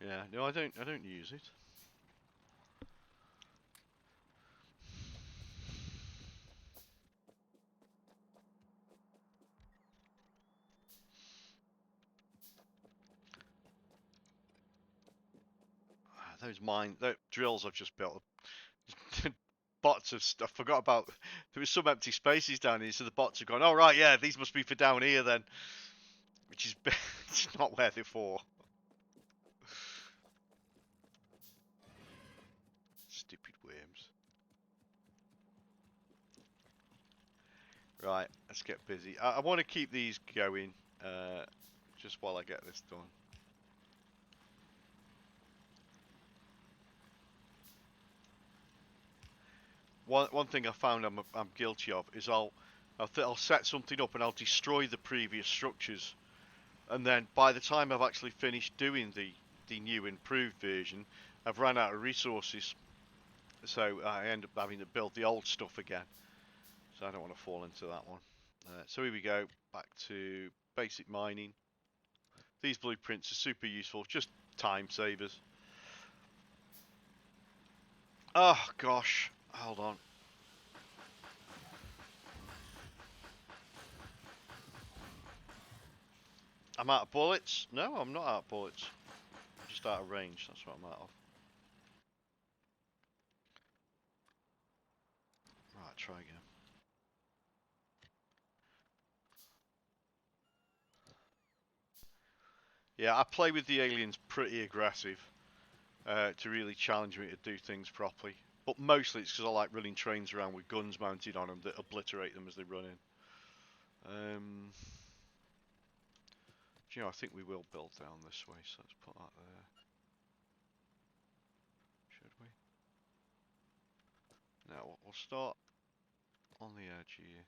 here. Yeah, no, I don't use it. Those drills I've just built. Bots of stuff. I forgot about. There was some empty spaces down here, so the bots have gone. Oh right, yeah, these must be for down here then. Which is it's not where they're for. Stupid worms. Right, let's get busy. I want to keep these going, just while I get this done. One thing I found I'm guilty of is I'll set something up and I'll destroy the previous structures, and then by the time I've actually finished doing the new improved version, I've run out of resources, so I end up having to build the old stuff again. So I don't want to fall into that one. So here we go, back to basic mining. These blueprints are super useful, just time savers. Oh gosh, hold on. I'm out of bullets? No, I'm not out of bullets. I'm just out of range, that's what I'm out of. Right, try again. Yeah, I play with the aliens pretty aggressive to really challenge me to do things properly. But mostly it's because I like running trains around with guns mounted on them that obliterate them as they run in. You know, I think we will build down this way, so let's put that there. Should we? Now we'll start on the edge here.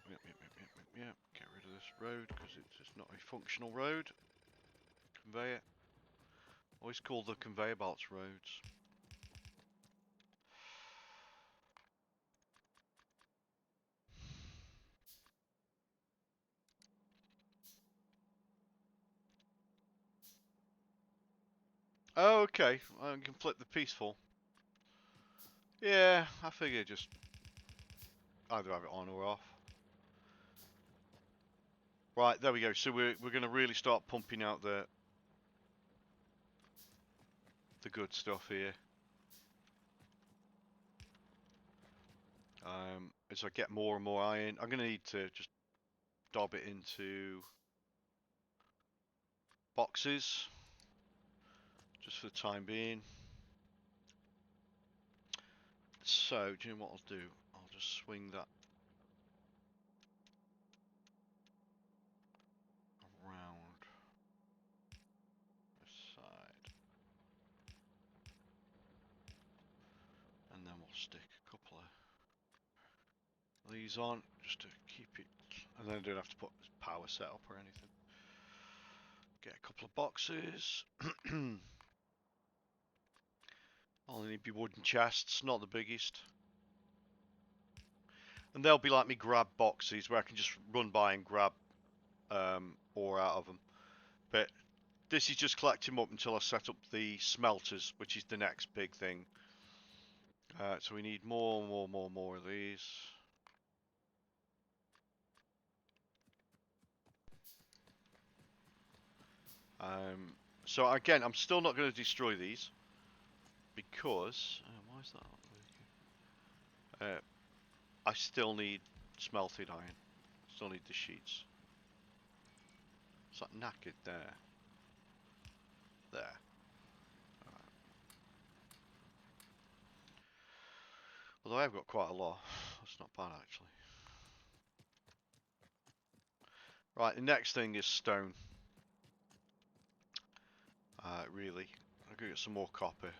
Yep. Get rid of this road because it's not a functional road. Conveyor. Always call the conveyor belts roads. Oh, okay. I can flip the peaceful. Yeah, I figure just either have it on or off. Right, there we go. So we're going to really start pumping out the good stuff here. As I get more and more iron, I'm going to need to just dob it into boxes, just for the time being. So, do you know what I'll do? I'll just swing that around this side, and then we'll stick a couple of these on just to keep it, and then I don't have to put power setup or anything. Get a couple of boxes. Only need be wooden chests, not the biggest. And they'll be like me grab boxes where I can just run by and grab ore out of them. But this is just collecting them up until I set up the smelters, which is the next big thing. So we need more of these. So again, I'm still not going to destroy these because why is that not working? I still need smelted iron. Still need the sheets. Is that knackered there? There. Right. Although I've got quite a lot. That's not bad actually. Right, the next thing is stone. Really. I'm going to get some more copper.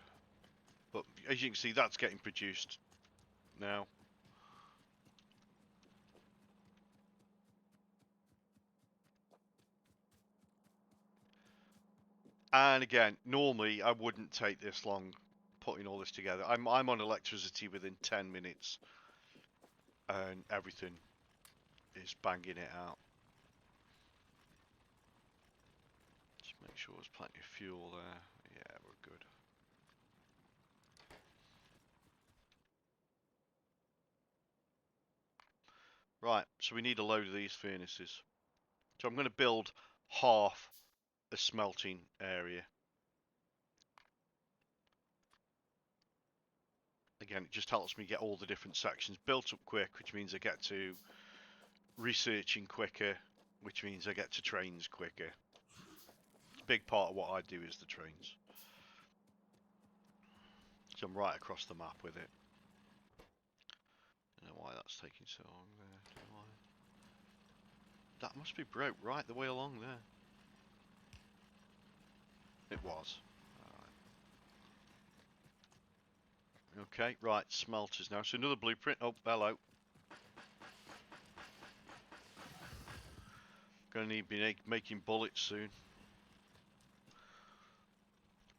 But as you can see, that's getting produced now. And again, normally I wouldn't take this long putting all this together. I'm on electricity within 10 minutes. And everything is banging it out. Just make sure there's plenty of fuel there. Yeah, we're good. Right, so we need a load of these furnaces. So I'm going to build half a smelting area. Again, it just helps me get all the different sections built up quick, which means I get to researching quicker, which means I get to trains quicker. A big part of what I do is the trains. So I'm right across the map with it. I don't know why that's taking so long there. That must be broke right the way along there. It was. Okay, right, smelters now. So another blueprint. Oh, hello. Gonna need to be making bullets soon.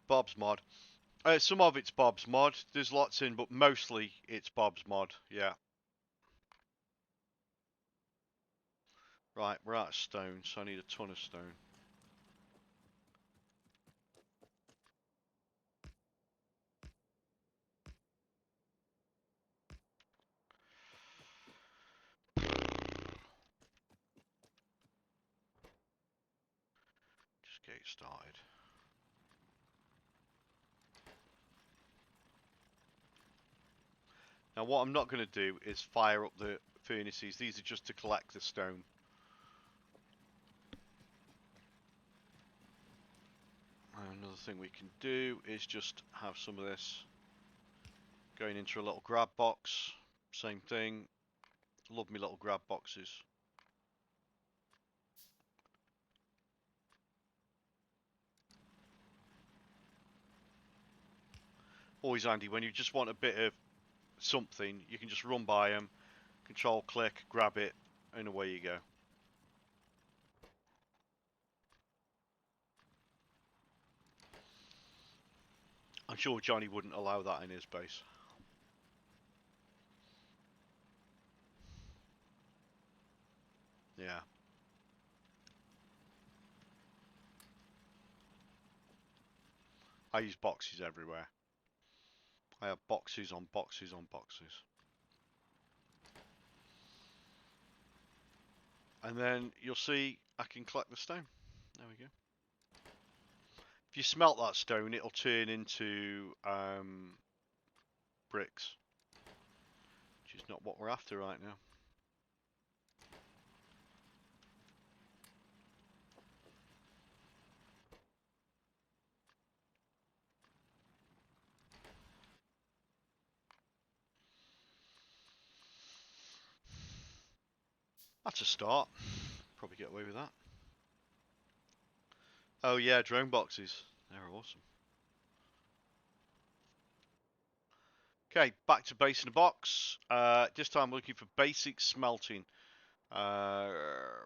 Bob's mod. Some of it's Bob's mod. There's lots in, but mostly it's Bob's mod. Yeah. Right, we're out of stone, so I need a ton of stone. Just get it started. Now what I'm not going to do is fire up the furnaces. These are just to collect the stone. Another thing we can do is just have some of this going into a little grab box. Same thing. Love me little grab boxes. Always handy when you just want a bit of something. You can just run by them, control click, grab it, and away you go. I'm sure Johnny wouldn't allow that in his base. Yeah. I use boxes everywhere. I have boxes on boxes on boxes. And then you'll see I can collect the stone. There we go. If you smelt that stone, it'll turn into bricks, which is not what we're after right now. That's a start. Probably get away with that. Oh yeah, drone boxes. They're awesome. Okay, back to base in the box. This time we're looking for basic smelting,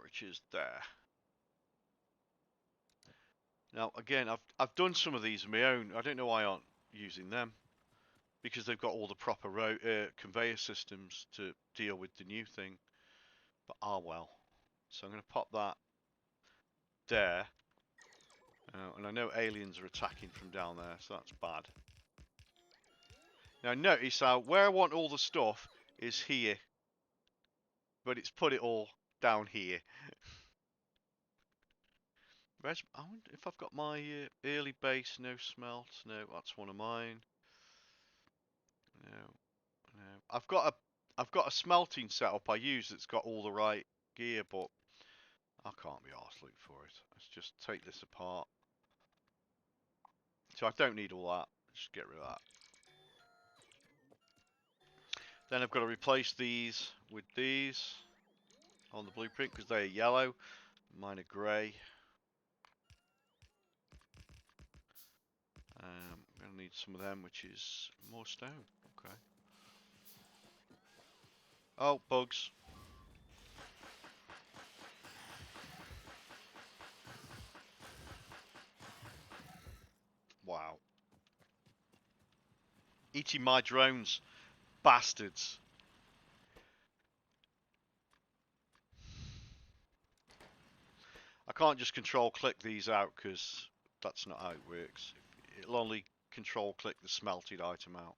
which is there. Now again, I've done some of these on my own. I don't know why I aren't using them, because they've got all the proper conveyor systems to deal with the new thing. But well. So I'm going to pop that there. And I know aliens are attacking from down there, so that's bad. Now notice how where I want all the stuff is here, but it's put it all down here. I wonder if I've got my early base, no smelt. No, that's one of mine. No, no. I've got a smelting setup I use that's got all the right gear, but I can't be arsed looking for it. Let's just take this apart. So I don't need all that. Just get rid of that. Then I've got to replace these with these on the blueprint because they're yellow. Mine are grey. I'm going to need some of them, which is more stone. Okay. Oh, bugs. Wow. Eating my drones. Bastards. I can't just control click these out because that's not how it works. It'll only control click the smelted item out.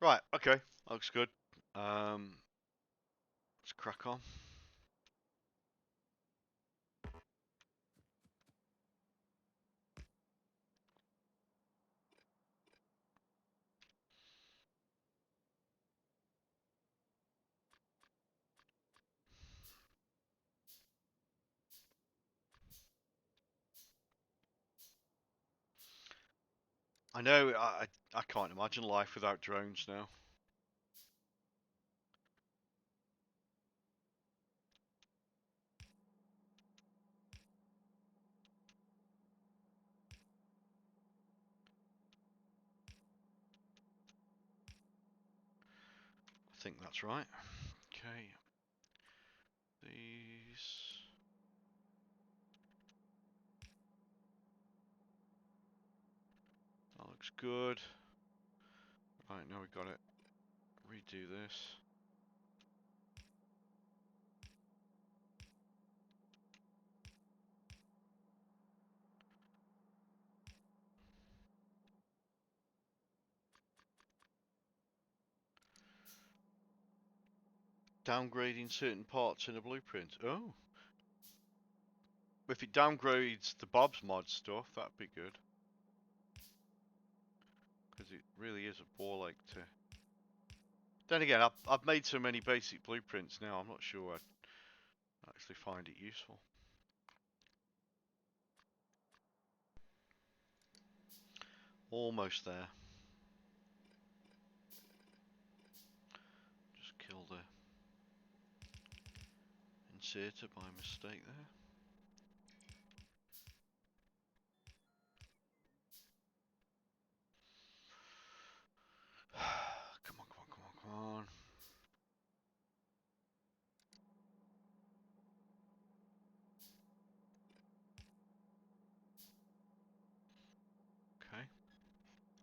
Right, okay. Looks good. Let's crack on. I know, I can't imagine life without drones now. I think that's right. Okay. These. That looks good. Right, now we've got it. Redo this. Downgrading certain parts in a blueprint. Oh. If it downgrades the Bob's Mod stuff, that'd be good. Because it really is a bore like to... Then again, I've made so many basic blueprints now, I'm not sure I'd actually find it useful. Almost there. Just kill the inserter by mistake there.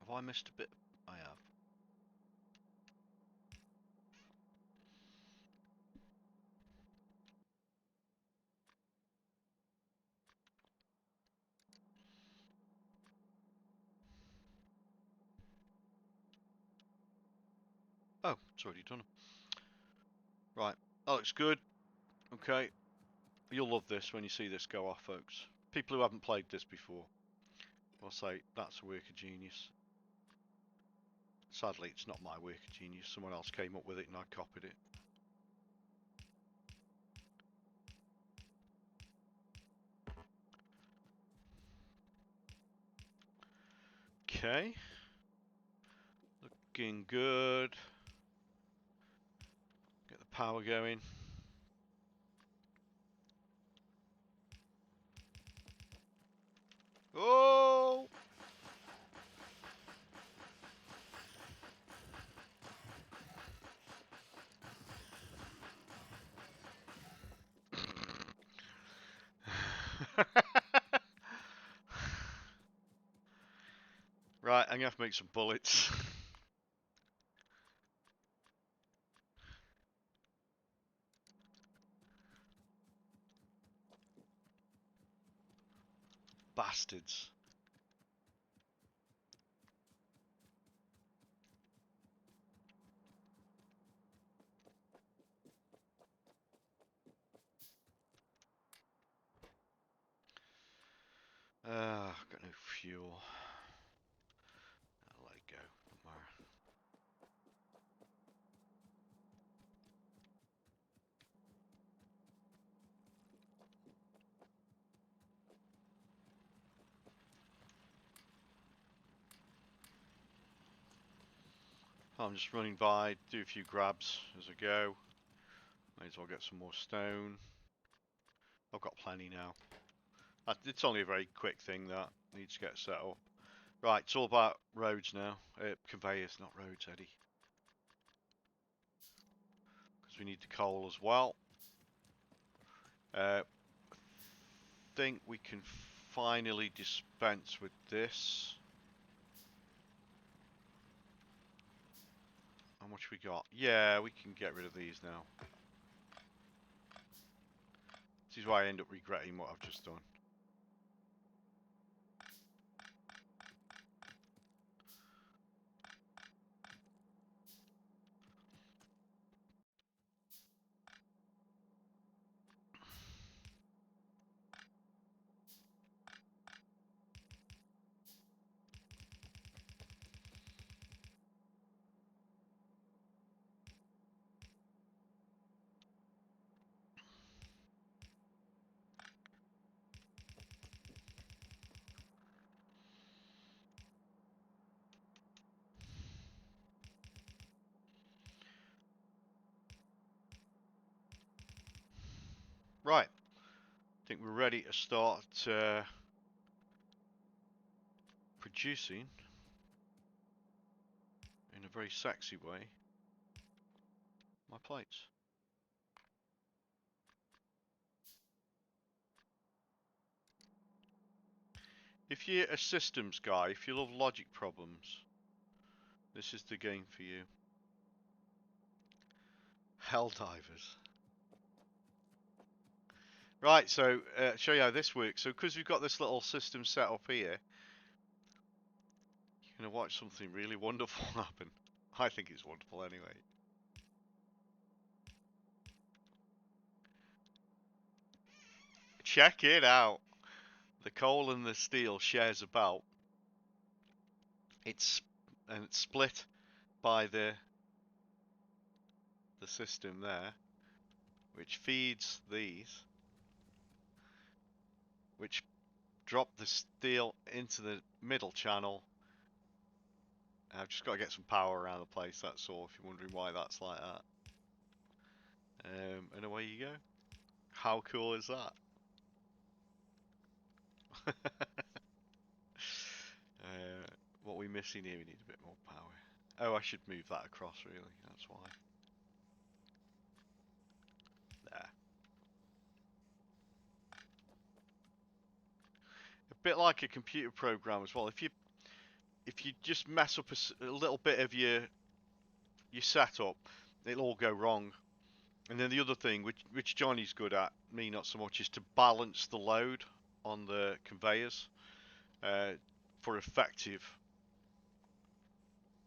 Have I missed a bit? I have. Oh, it's already done. Right, that looks good. Okay, you'll love this when you see this go off, folks. People who haven't played this before will say, that's a work of genius. Sadly, it's not my work of genius. Someone else came up with it and I copied it. Okay. Looking good. Get the power going. Oh! Right, I'm gonna have to make some bullets. Bastards. I've got no fuel. I'll let it go. Don't worry. I'm just running by, do a few grabs as I go. May as well get some more stone. I've got plenty now. It's only a very quick thing that needs to get set up. Right, it's all about roads now. Conveyors, not roads, Eddie. Because we need the coal as well. I think we can finally dispense with this. How much we got? Yeah, we can get rid of these now. This is why I end up regretting what I've just done. Right, I think we're ready to start producing in a very sexy way my plates. If you're a systems guy, if you love logic problems, this is the game for you. Helldivers. Right, so show you how this works. So because we've got this little system set up here, you're going to watch something really wonderful happen. I think it's wonderful anyway. Check it out. The coal and the steel shares about. It's split by the system there, which feeds these, which drop the steel into the middle channel. I've just got to get some power around the place, that's all, if you're wondering why that's like that. And away you go. How cool is that? What are we missing here? We need a bit more power. Oh, I should move that across, really. That's why. There. A bit like a computer program as well. If if you just mess up a little bit of your setup, it'll all go wrong. And then the other thing, which Johnny's good at, me not so much, is to balance the load on the conveyors uh, for effective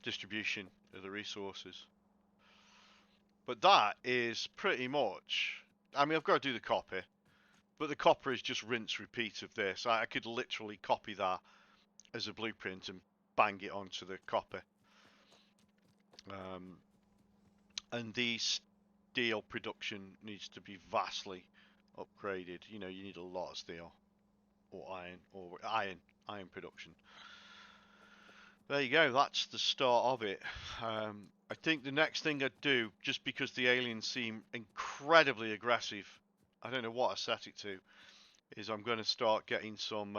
distribution of the resources. But that is pretty much. I mean, I've got to do the copy, but the copy is just rinse repeat of this. I could literally copy that as a blueprint and bang it onto the copy. And the steel production needs to be vastly upgraded. You know, you need a lot of steel or iron production. There you go. That's the start of it. I think the next thing I'd do, just because the aliens seem incredibly aggressive, I don't know what I set it to, is I'm going to start getting some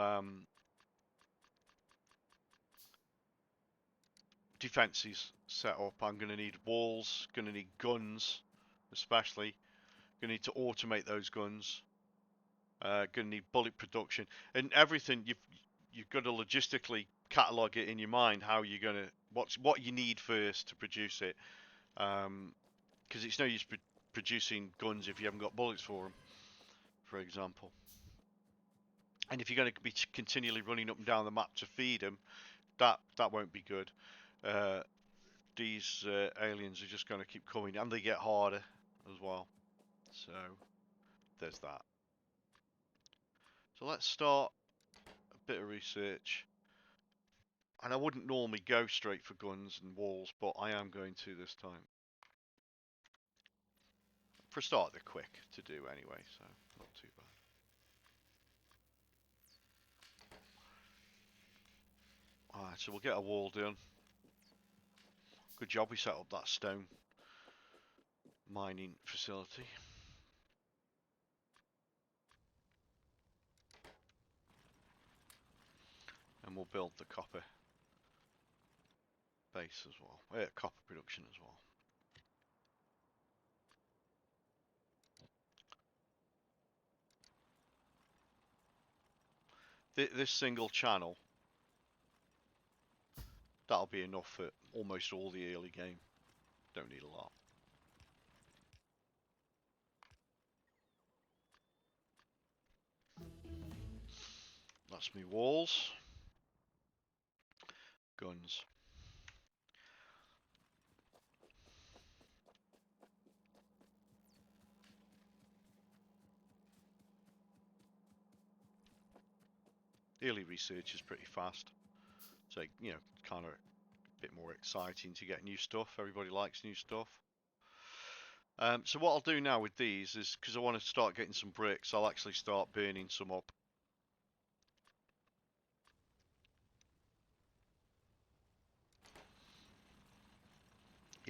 defenses set up. I'm going to need walls, going to need guns, especially. Going to need to automate those guns. Going to need bullet production and everything. You've got to logistically catalog it in your mind how you're going to what you need first to produce it. Because it's no use producing guns if you haven't got bullets for them, for example. And if you're going to be continually running up and down the map to feed them, that won't be good. These aliens are just going to keep coming, and they get harder as well. So there's that. So let's start a bit of research. And I wouldn't normally go straight for guns and walls, but I am going to this time. For a start, they're quick to do anyway, so not too bad. Alright, so we'll get a wall done. Good job we set up that stone mining facility. And we'll build the copper base as well. Copper production as well. This single channel, that'll be enough for almost all the early game. Don't need a lot. That's me walls. Guns. Early research is pretty fast. So, you know, kind of a bit more exciting to get new stuff. Everybody likes new stuff. So what I'll do now with these is, because I want to start getting some bricks, I'll actually start burning some up.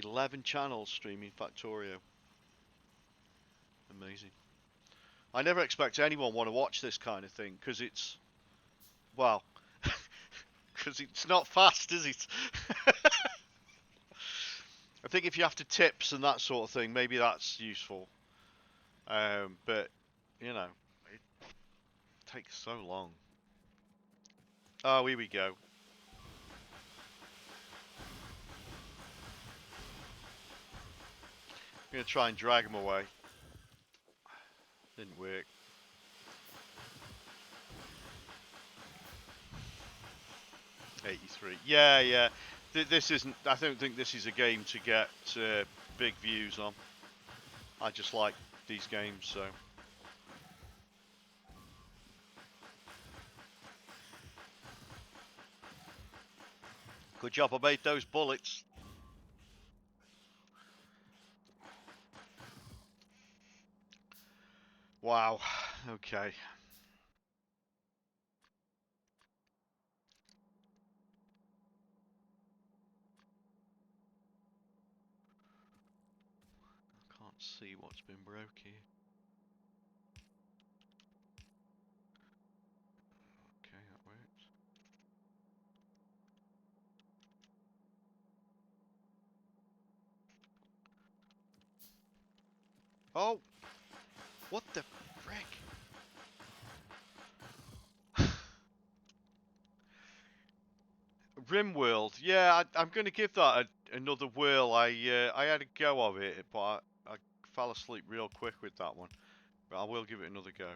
11 channels streaming Factorio. Amazing. I never expect anyone want to watch this kind of thing, because it's, well, because it's not fast, is it? I think if you have to tips and that sort of thing, maybe that's useful. But, you know, it takes so long. Oh, here we go. I'm going to try and drag them away. Didn't work. '83. Yeah. This isn't. I don't think this is a game to get big views on. I just like these games, so. Good job I made those bullets. Wow. Okay. I can't see what's been broke here. Okay, that works. Oh! What the frick? RimWorld. Yeah, I'm going to give that another whirl. I had a go of it, but I fell asleep real quick with that one. But I will give it another go.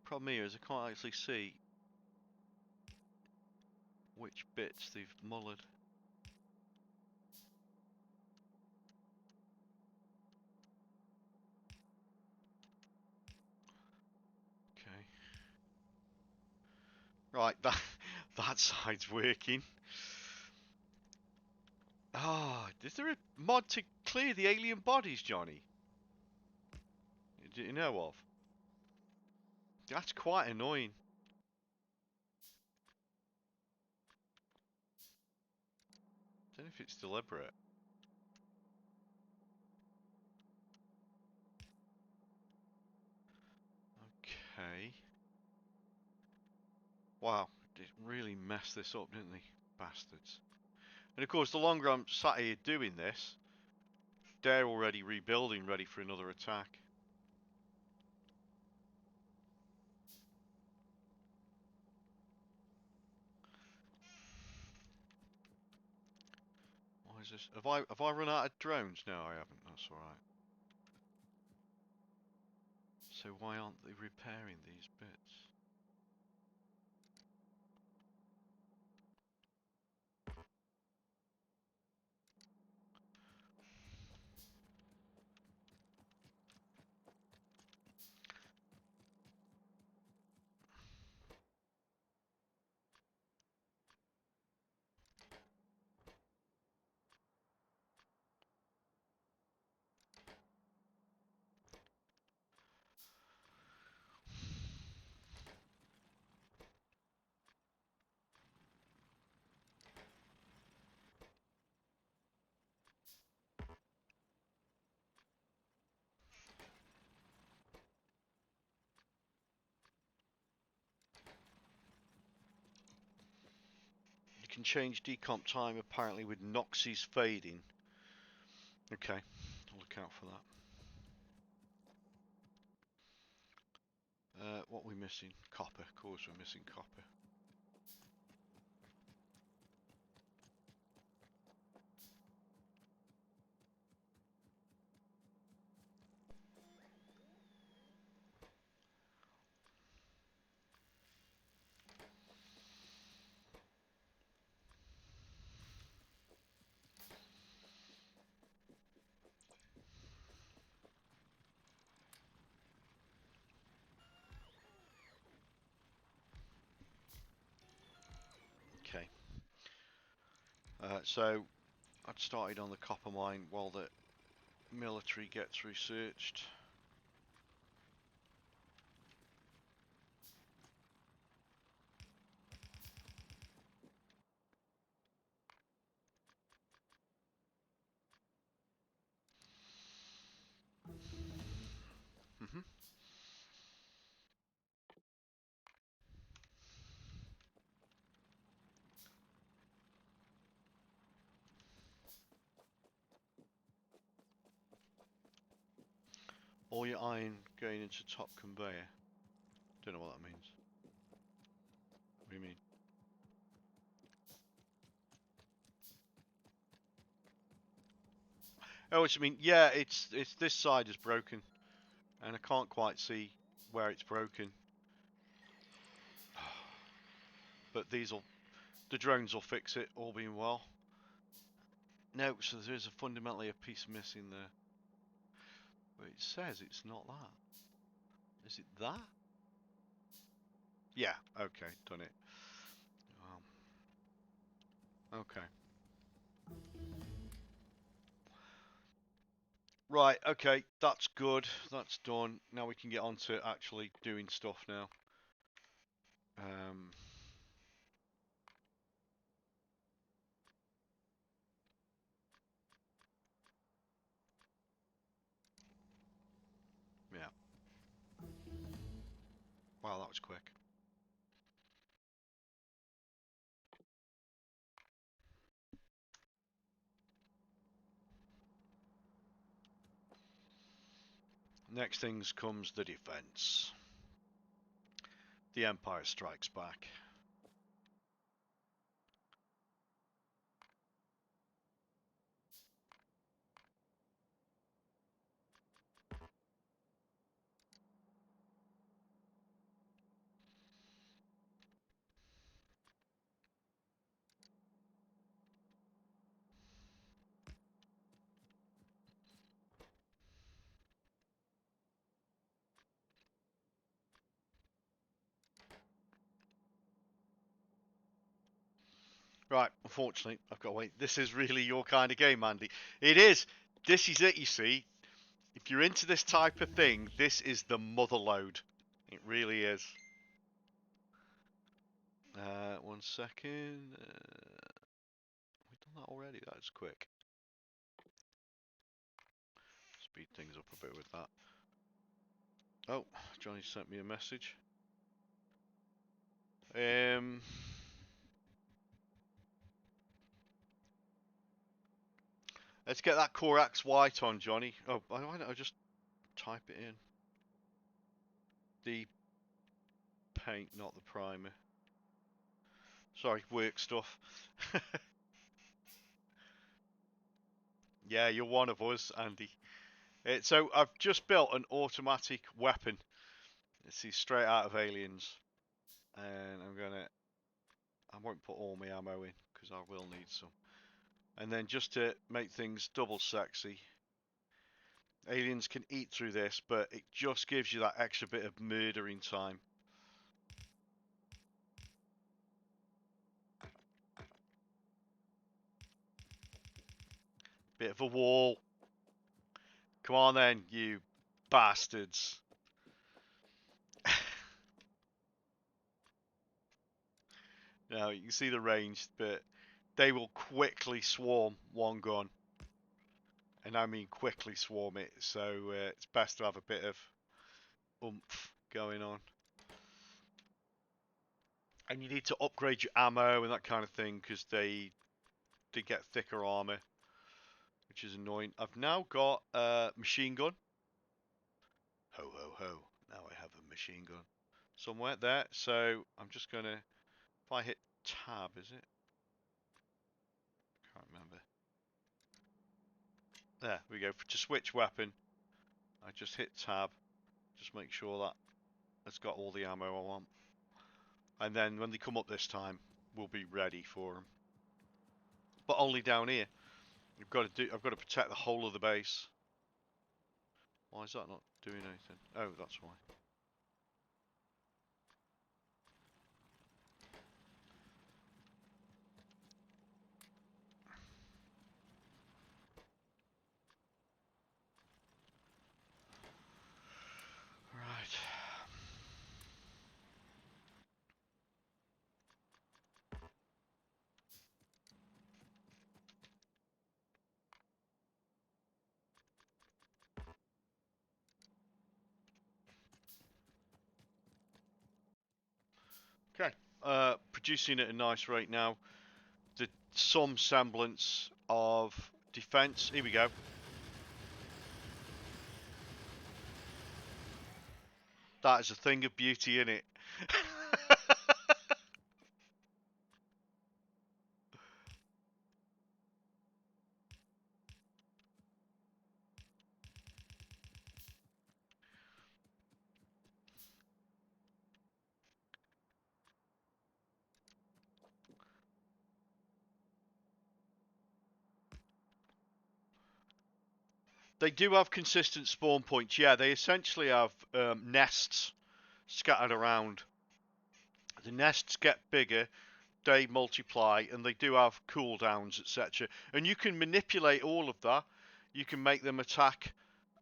Problem here is I can't actually see which bits they've mullered. Okay. Right, that side's working. Ah, is there a mod to clear the alien bodies, Johnny? Do you know of? That's quite annoying. Don't know if it's deliberate. Okay. Wow, they really messed this up, didn't they? Bastards. And of course, the longer I'm sat here doing this, they're already rebuilding, ready for another attack. Why is this? Have I run out of drones? No, I haven't. That's all right. So why aren't they repairing these bits? You can change decomp time apparently with Noxie's fading. Okay, I'll look out for that. What are we missing? Copper. Of course we're missing copper. Okay. So I'd started on the copper mine while the military gets researched. Mhm. All your iron going into top conveyor. Don't know what that means. What do you mean? Oh, what you mean? Yeah, it's this side is broken, and I can't quite see where it's broken. But the drones will fix it, all being well. No, so there is fundamentally a piece missing there. But it says it's not that. Is it that? Yeah, okay, done it. Okay. Right, okay, that's good. That's done. Now we can get on to actually doing stuff now. Um, yeah. Wow, that was quick. Next things comes the defense. The Empire Strikes Back. Right, unfortunately, I've got to wait. This is really your kind of game, Andy. It is. This is it, you see. If you're into this type of thing, this is the mother load. It really is. 1 second. We've done that already. That's quick. Speed things up a bit with that. Oh, Johnny sent me a message. Let's get that Corax white on, Johnny. Oh, why don't I just type it in? The paint, not the primer. Sorry, work stuff. Yeah, you're one of us, Andy. So I've just built an automatic weapon. It's straight out of Aliens, and I won't put all my ammo in because I will need some. And then just to make things double sexy, Aliens can eat through this, but it just gives you that extra bit of murdering time. Bit of a wall. Come on then, you bastards. Now you can see the range, but they will quickly swarm one gun. And I mean quickly swarm it, so it's best to have a bit of oomph going on. And you need to upgrade your ammo and that kind of thing, because they get thicker armor, which is annoying. I've now got a machine gun. Ho ho ho, now I have a machine gun. Somewhere there, so I'm just gonna, if I hit tab, is it? Can't remember. There we go. To switch weapon, I just hit tab. Just make sure that it's got all the ammo I want. And then when they come up this time, we'll be ready for them. But only down here. I've got to protect the whole of the base. Why is that not doing anything? Oh, that's why. Right. Okay. Producing at a nice rate now. Some semblance of defense. Here we go. That is a thing of beauty, in it. They do have consistent spawn points. Yeah, they essentially have nests scattered around. The nests get bigger, they multiply, and they do have cooldowns, etc. And you can manipulate all of that. You can make them attack.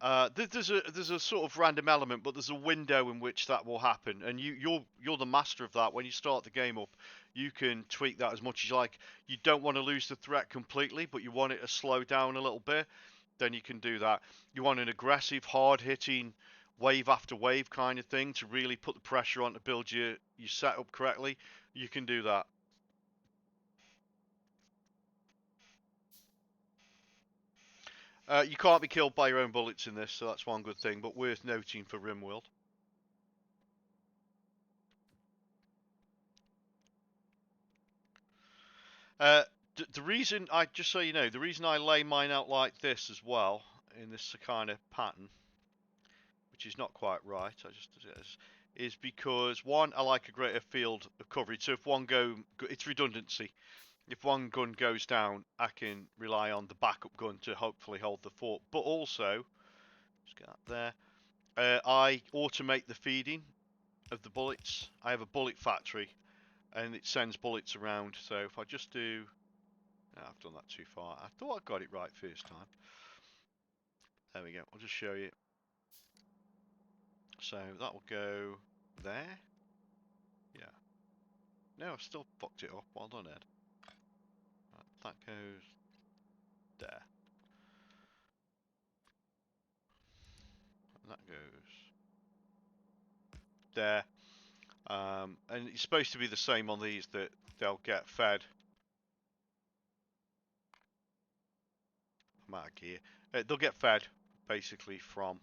There's a sort of random element, but there's a window in which that will happen, and you're the master of that. When you start the game up, you can tweak that as much as you like. You don't want to lose the threat completely, but you want it to slow down a little bit, then you can do that. You want an aggressive, hard-hitting, wave after wave kind of thing to really put the pressure on to build your setup correctly. You can do that. You can't be killed by your own bullets in this, so that's one good thing, but worth noting for RimWorld. Uh, the reason just so you know, the reason I lay mine out like this as well, in this kind of pattern, which is not quite right, is because one, I like a greater field of coverage. So if it's redundancy. If one gun goes down, I can rely on the backup gun to hopefully hold the fort. But also, let's get that there. I automate the feeding of the bullets. I have a bullet factory, and it sends bullets around. So if I just do, oh, I've done that too far. I thought I got it right first time. There we go. I'll just show you. So that will go there. Yeah. No, I still fucked it up. Well done, Ed. Right, that goes there. And that goes there. And it's supposed to be the same on these, that they'll get fed. I'm out of gear. They'll get fed basically from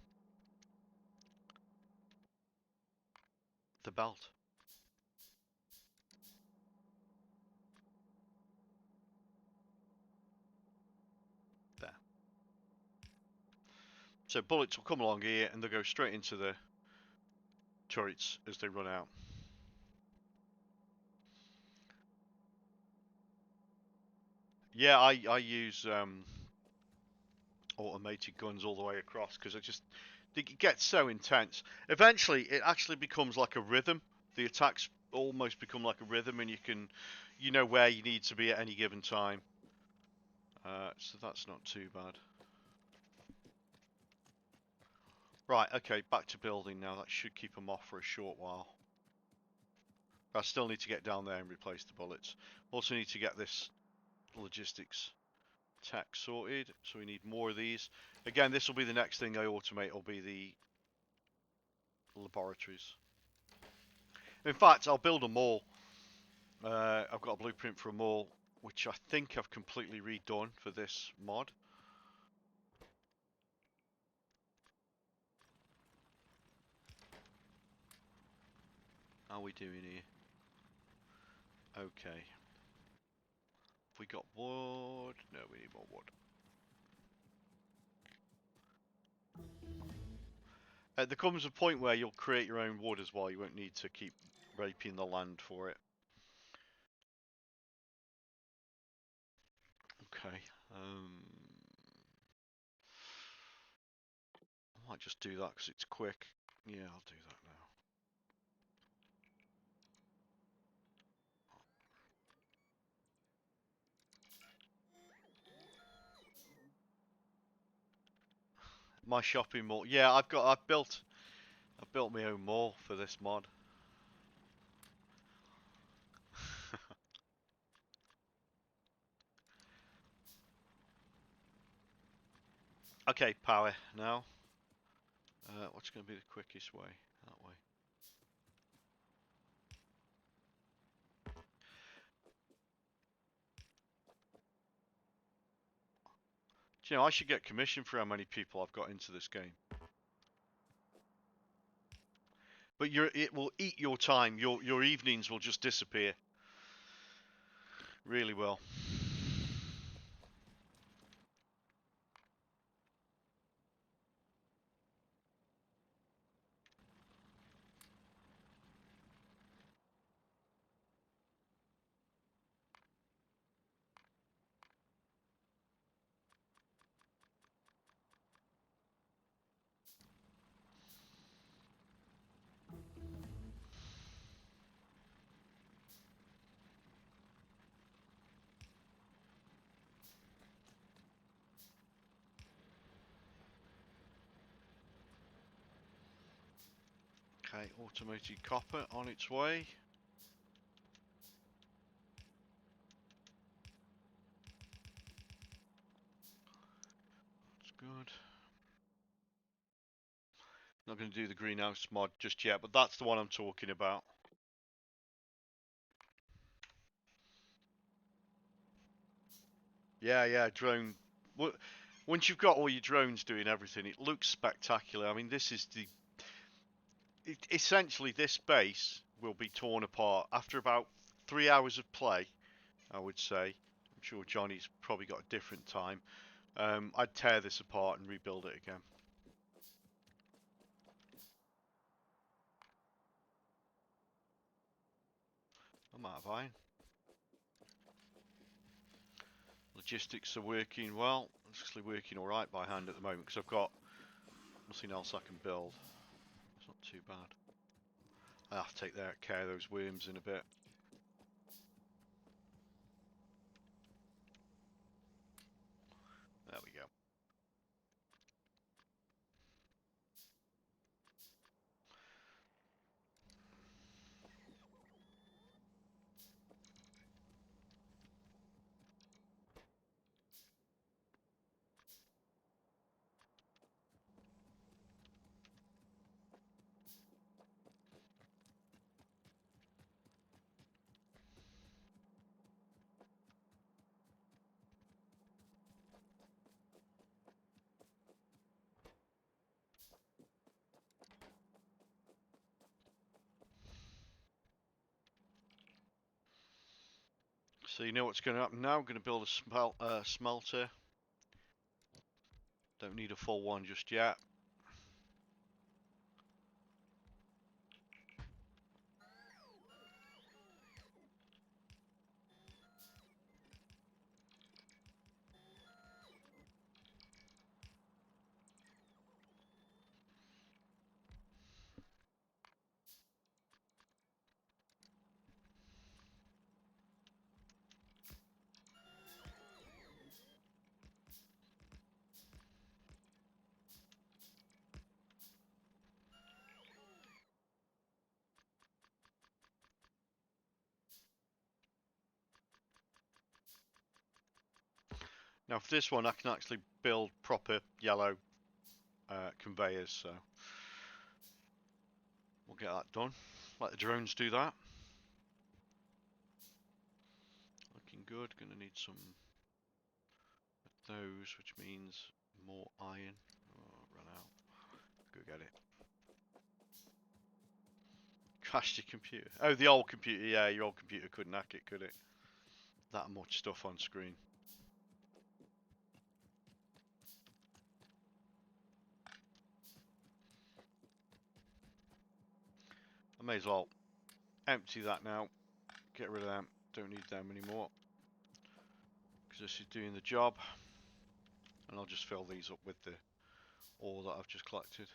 the belt. There. So bullets will come along here and they'll go straight into the turrets as they run out. Yeah, I use automated guns all the way across because it gets so intense. Eventually, it actually becomes like a rhythm. The attacks almost become like a rhythm, and you know where you need to be at any given time. So that's not too bad. Right, okay, back to building now. That should keep them off for a short while. I still need to get down there and replace the bullets. Also need to get this logistics tech sorted, so we need more of these. Again, this will be the next thing I automate, will be the laboratories. In fact, I'll build a mall. I've got a blueprint for a mall, which I think I've completely redone for this mod. How are we doing here? Okay. Have we got wood? No, we need more wood. There comes a point where you'll create your own wood as well. You won't need to keep raping the land for it. Okay. I might just do that because it's quick. Yeah, I'll do that now. My shopping mall. Yeah, I've built my own mall for this mod. Okay, power now. What's going to be the quickest way? That way. Do you know, I should get commission for how many people I've got into this game. But it will eat your time. Your evenings will just disappear. Really will. Okay, automated copper on its way. That's good. Not going to do the greenhouse mod just yet, but that's the one I'm talking about. Yeah, drone. Once you've got all your drones doing everything, it looks spectacular. I mean, this is essentially this base will be torn apart after about 3 hours of play, I would say. sure Johnny's probably got a different time. I'd tear this apart and rebuild it again. I'm out of iron. Logistics are working well. It's actually working alright by hand at the moment because I've got nothing else I can build. It's not too bad. I have to take care of those worms in a bit. There we go. So you know what's going to happen now. I'm going to build a smelter. Don't need a full one just yet. Now for this one I can actually build proper yellow conveyors, so we'll get that done. Let the drones do that. Looking good. Going to need some of those, which means more iron. Oh, run out. Go get it. Crashed your computer. Oh, the old computer. Yeah, your old computer couldn't hack it, could it? That much stuff on screen. I may as well empty that now. Get rid of them. Don't need them anymore. Because this is doing the job. And I'll just fill these up with the ore that I've just collected.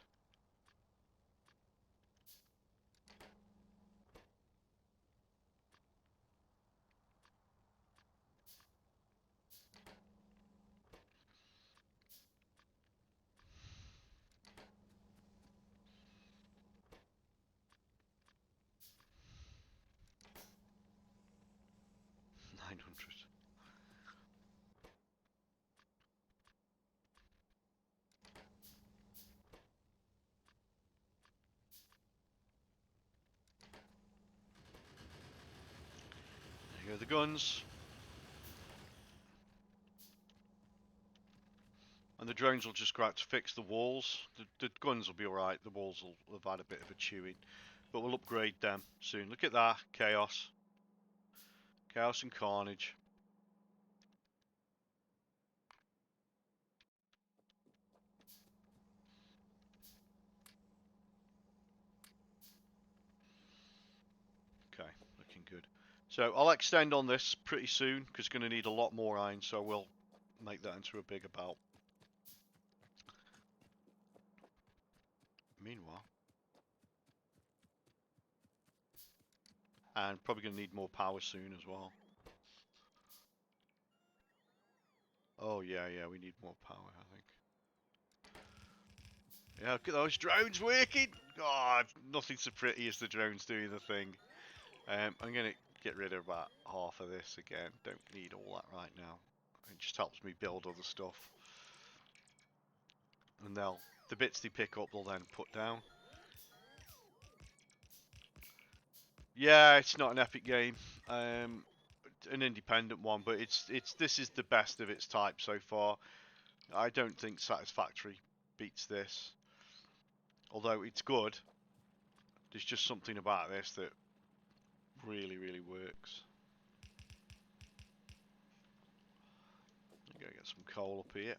$900. There go the guns. And the drones will just go out to fix the walls. The guns will be alright. The walls will have had a bit of a chewing. But we'll upgrade them soon. Look at that. Chaos. Chaos and carnage. Okay, looking good. So I'll extend on this pretty soon because it's going to need a lot more iron. So we'll make that into a bigger belt. Meanwhile, and probably going to need more power soon as well. Oh yeah, we need more power, I think. Yeah, look at those drones working. God, nothing so pretty as the drones doing the thing. I'm going to get rid of about half of this again. Don't need all that right now. It just helps me build other stuff. And the bits they pick up, they'll then put down. Yeah, it's not an epic game. An independent one, but this is the best of its type so far. I don't think Satisfactory beats this. Although it's good, there's just something about this that really, really works. Get some coal up here.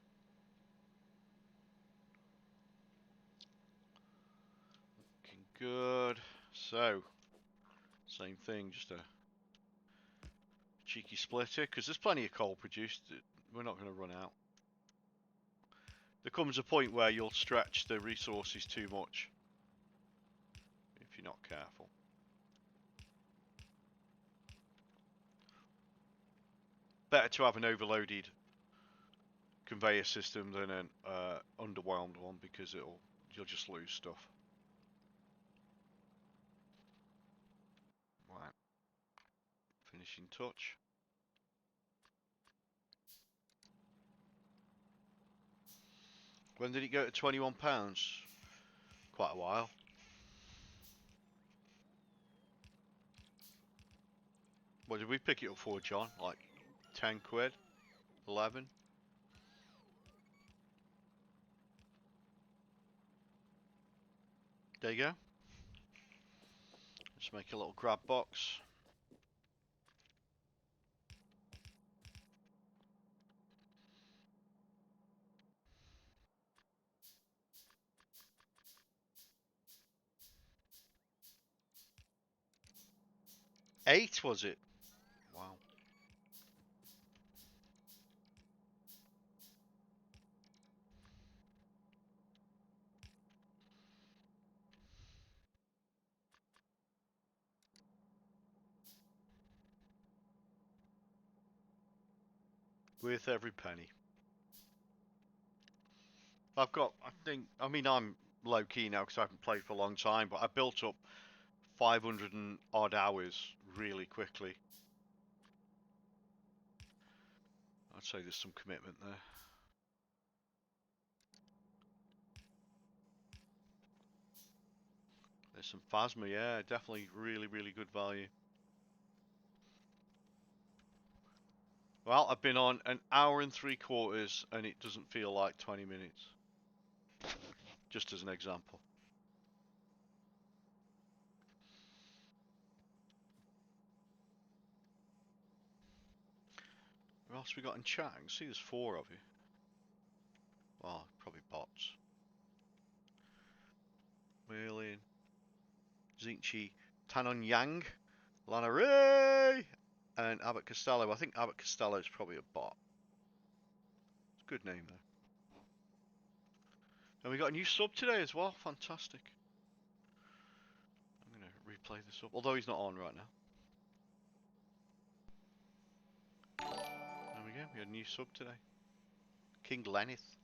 Looking good. So, same thing, just a cheeky splitter, because there's plenty of coal produced. We're not going to run out. There comes a point where you'll stretch the resources too much if you're not careful. Better to have an overloaded conveyor system than an underwhelmed one, because you'll just lose stuff. Right. Finishing touch. When did it go to £21? Quite a while. What did we pick it up for, John? Like 10 quid? 11? There you go. Let's make a little grab box. Eight, was it? Wow. Worth every penny. I mean, I'm low key now because I haven't played for a long time, but I built up 500 and odd hours really quickly. I'd say there's some commitment there. There's some Phasma, yeah, definitely really, really good value. Well, I've been on an hour and 3/4 and it doesn't feel like 20 minutes. Just as an example. Who else we got in chat? I can see there's 4 of you. Well, probably bots. Merlin, Zinchi, Tanon Yang, Lana Ray, and Abbott Costello. I think Abbott Costello is probably a bot. It's a good name though. And we got a new sub today as well. Fantastic. I'm going to replay this up, although he's not on right now. There we go. We had a new sub today. King Lennith.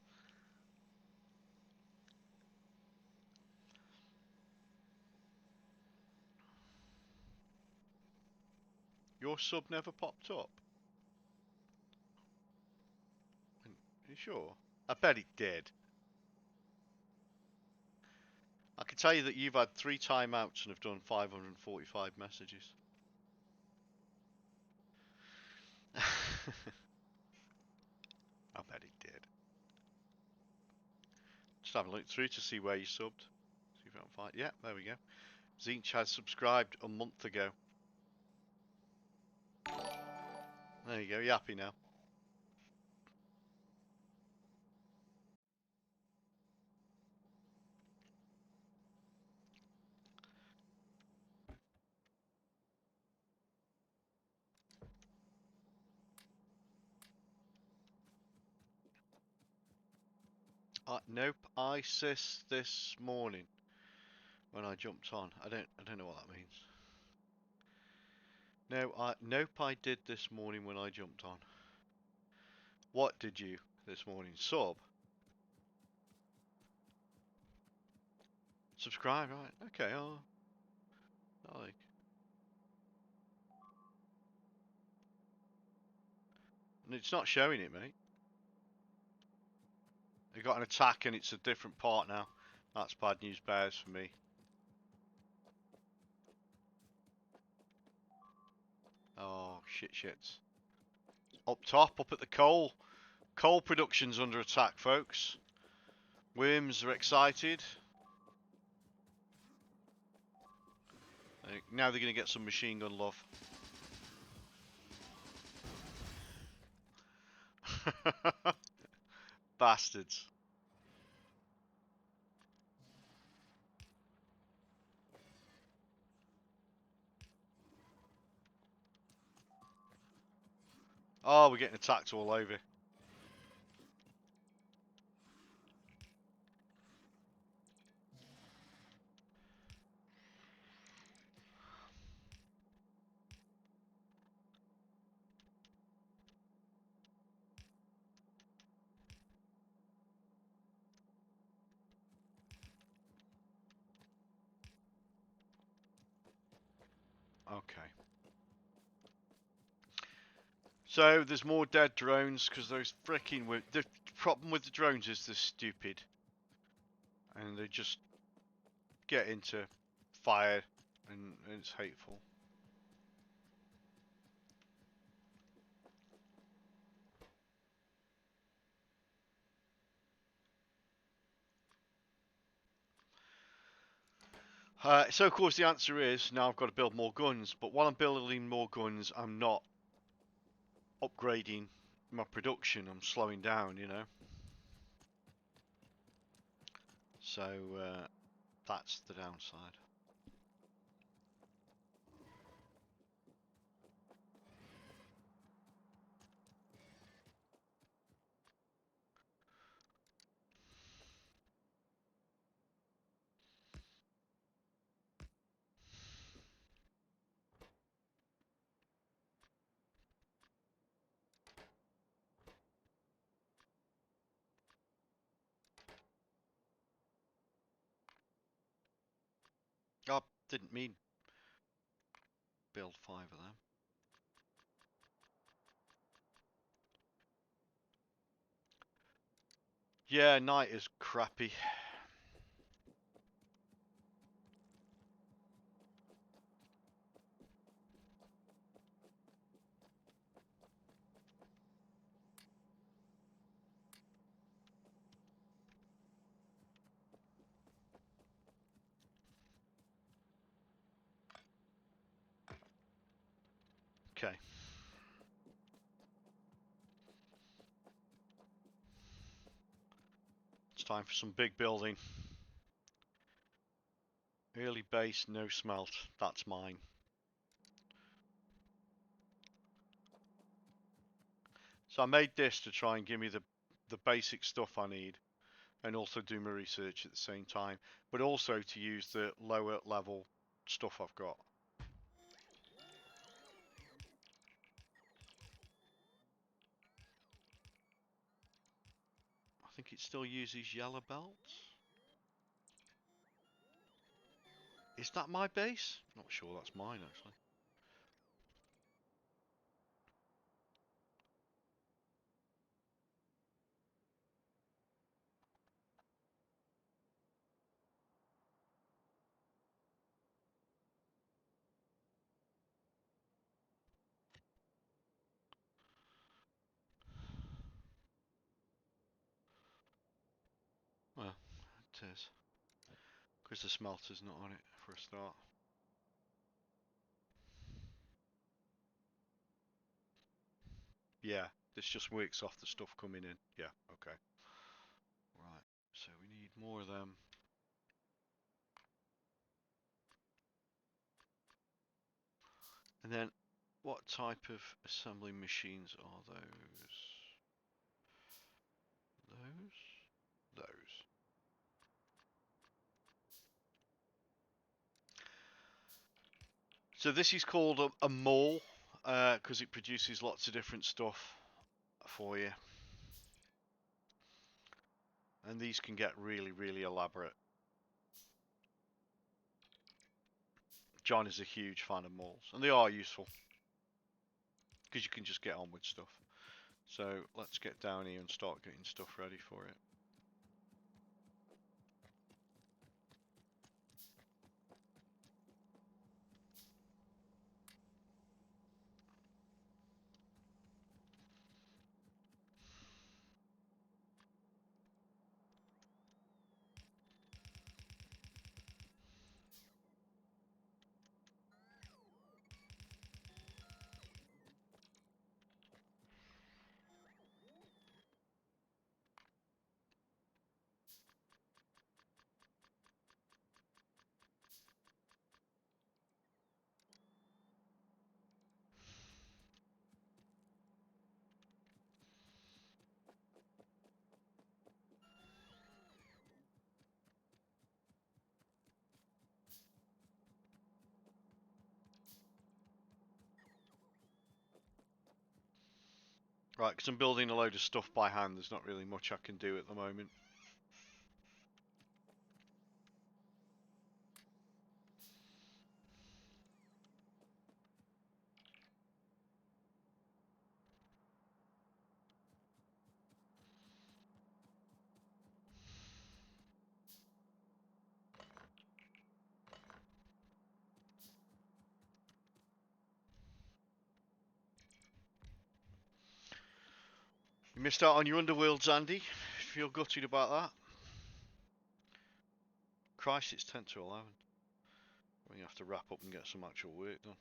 Your sub never popped up? Are you sure? I bet it did. I can tell you that you've had 3 timeouts and have done 545 messages. I bet it did. Just have a look through to see where you subbed. See if I can find. Yeah, there we go. Zinch has subscribed a month ago. There you go. You happy now? Nope. ISIS this morning when I jumped on. I don't know what that means. No, nope. I did this morning when I jumped on. What did you this morning? Sub. Subscribe, right? Okay. I like. And it's not showing it, mate. They got an attack and it's a different part now. That's bad news bears for me. Oh, shits. Up top, up at the coal. Coal production's under attack, folks. Worms are excited. Now they're going to get some machine gun love. Bastards. Oh, we're getting attacked all over. Okay. So there's more dead drones because those freaking the problem with the drones is they're stupid and they just get into fire and it's hateful. So of course the answer is now I've got to build more guns, but while I'm building more guns, I'm not upgrading my production. I'm slowing down, you know. So that's the downside. I didn't mean build 5 of them. Yeah, night is crappy. Okay. It's time for some big building. Early base, no smelt. That's mine. So I made this to try and give me the basic stuff I need and also do my research at the same time, but also to use the lower level stuff I've got. I think it still uses yellow belts. Is that my base? Not sure that's mine actually. Well, it is. Because the smelter's not on it for a start. Yeah, this just works off the stuff coming in. Yeah, okay. Right, so we need more of them. And then, what type of assembling machines are those? Those? So this is called a mall because it produces lots of different stuff for you. And these can get really, really elaborate. John is a huge fan of malls, and they are useful because you can just get on with stuff. So let's get down here and start getting stuff ready for it. Right, because I'm building a load of stuff by hand. There's not really much I can do at the moment. You missed out on your underworlds, Andy. Feel gutted about that. Christ, it's 10 to 11. We're going to have to wrap up and get some actual work done.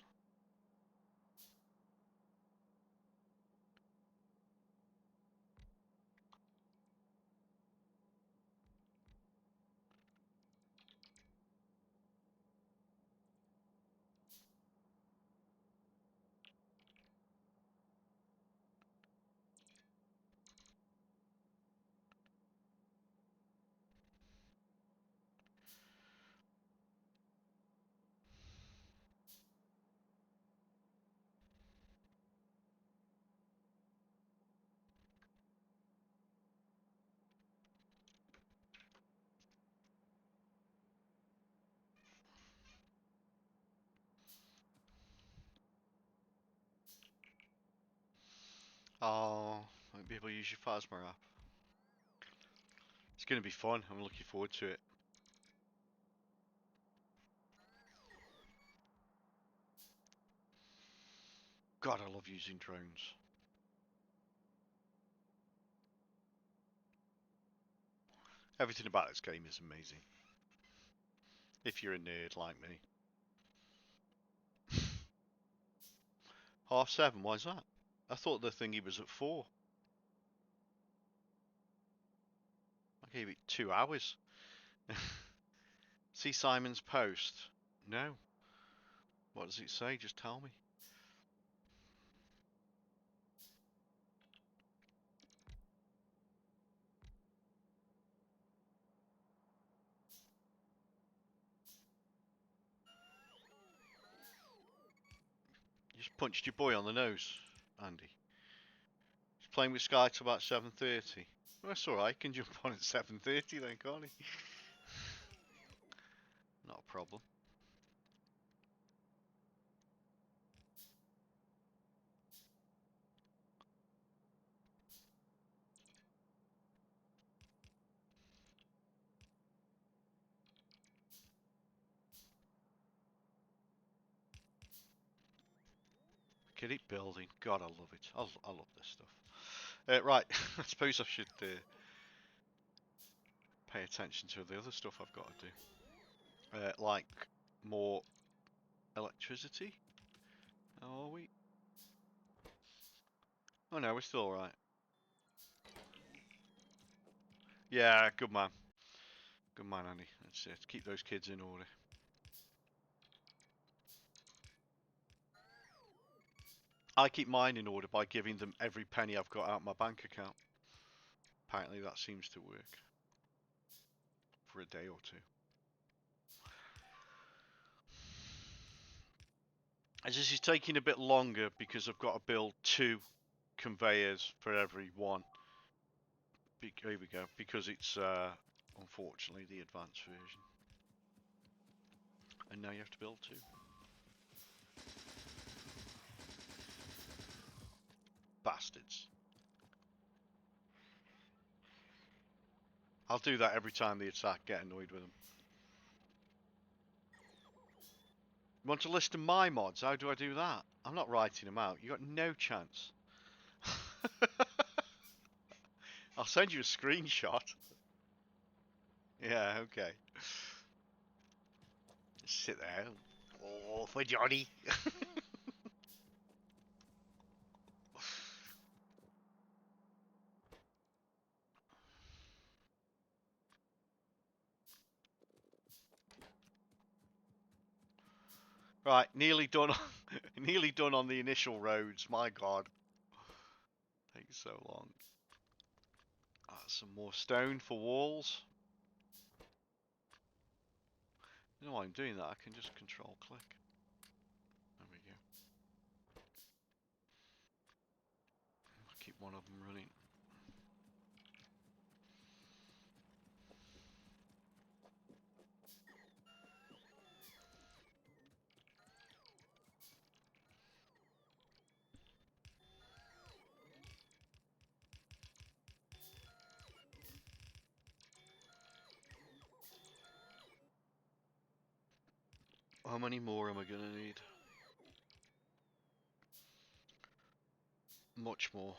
Oh, won't be able to use your Phasma app. It's going to be fun. I'm looking forward to it. God, I love using drones. Everything about this game is amazing. If you're a nerd like me. 7:30, why's that? I thought the thingy was at 4. I gave it 2 hours. See Simon's post? No. What does it say? Just tell me. You just punched your boy on the nose, Andy. He's playing with Sky till about 7:30. Well, that's alright, he can jump on at 7:30 then, can't he? Not a problem. Look at it building. God, I love it. I love this stuff. Right, I suppose I should pay attention to the other stuff I've got to do. Like more electricity. How are we? Oh no, we're still alright. Yeah, good man. Good man, Andy. That's it. Keep those kids in order. I keep mine in order by giving them every penny I've got out of my bank account. Apparently that seems to work. For a day or two. As this is taking a bit longer because I've got to build 2 conveyors for every one. Here we go. Because it's unfortunately the advanced version. And now you have to build 2. Bastards. I'll do that every time they attack, get annoyed with them. You want a list of my mods? How do I do that? I'm not writing them out. You got no chance. I'll send you a screenshot. Yeah, okay. Just sit there. Oh, for Johnny. Right, nearly done. Nearly done on the initial roads. My God, takes so long. Some more stone for walls. You know why I'm doing that? I can just control click. There we go. I'll keep one of them running. How many more am I gonna need? Much more.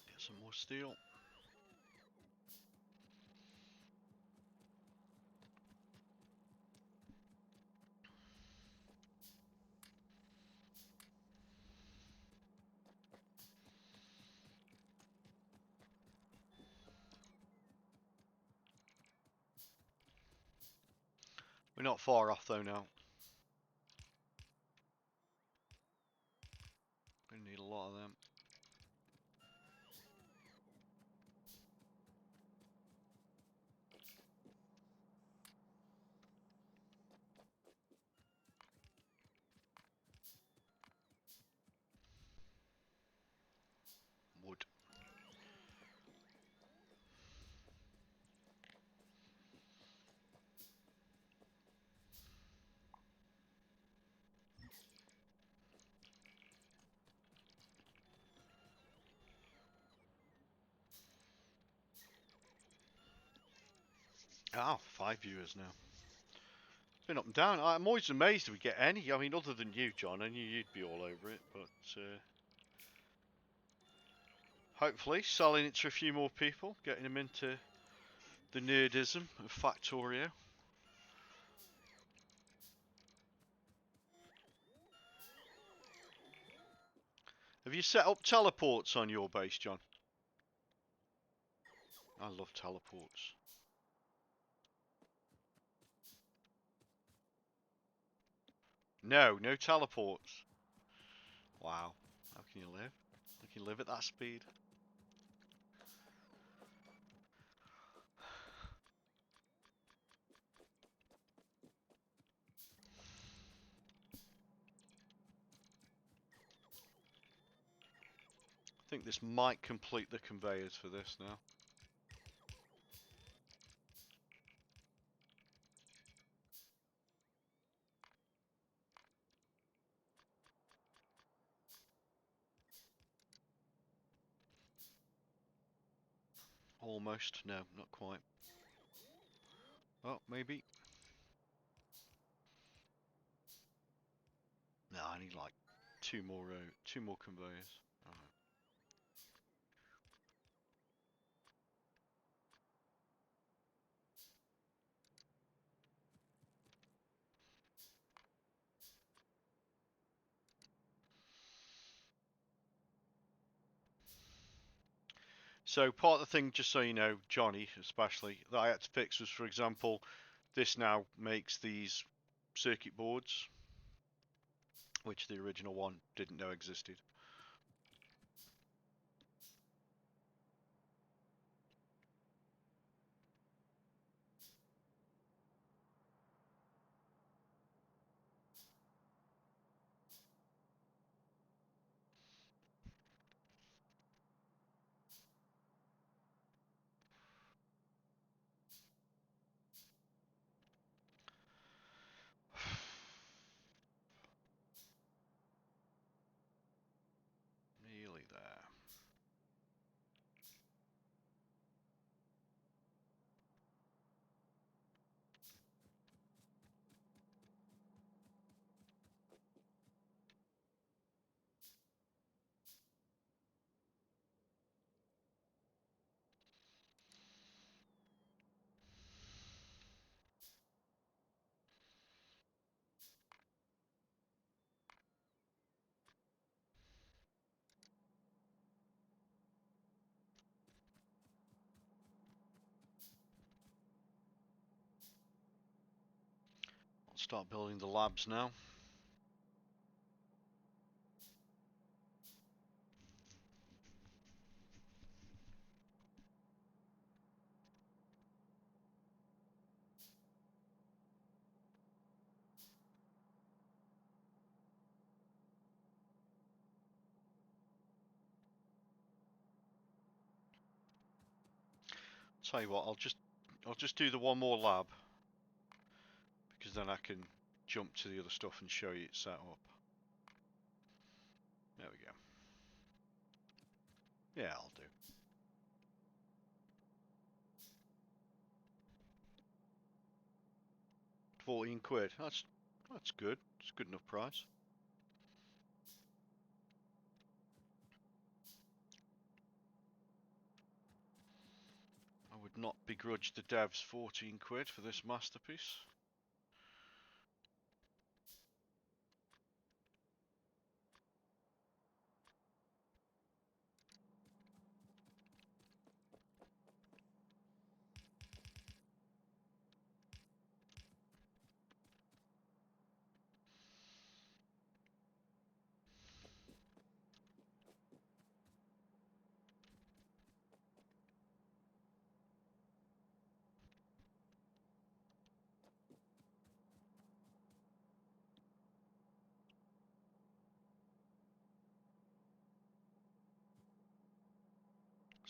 Get some more steel. We're not far off though now. Gonna need a lot of them. Wood. Ah, 5 viewers now. Been up and down. I'm always amazed if we get any. I mean, other than you, John. I knew you'd be all over it, but hopefully selling it to a few more people, getting them into the nerdism of Factorio. Have you set up teleports on your base, John? I love teleports. No, no teleports. Wow. How can you live? How can you live at that speed? I think this might complete the conveyors for this now. Almost. No, not quite. Oh, maybe. No, I need like two more conveyors. Alright. So part of the thing, just so you know, Johnny especially, that I had to fix was, for example, this now makes these circuit boards, which the original one didn't know existed. Nearly there. I'll start building the labs now. Tell you what, I'll just do the one more lab, because then I can jump to the other stuff and show you it's set up. There we go. Yeah, I'll do. £14. That's good. It's a good enough price. I would not begrudge the devs £14 for this masterpiece.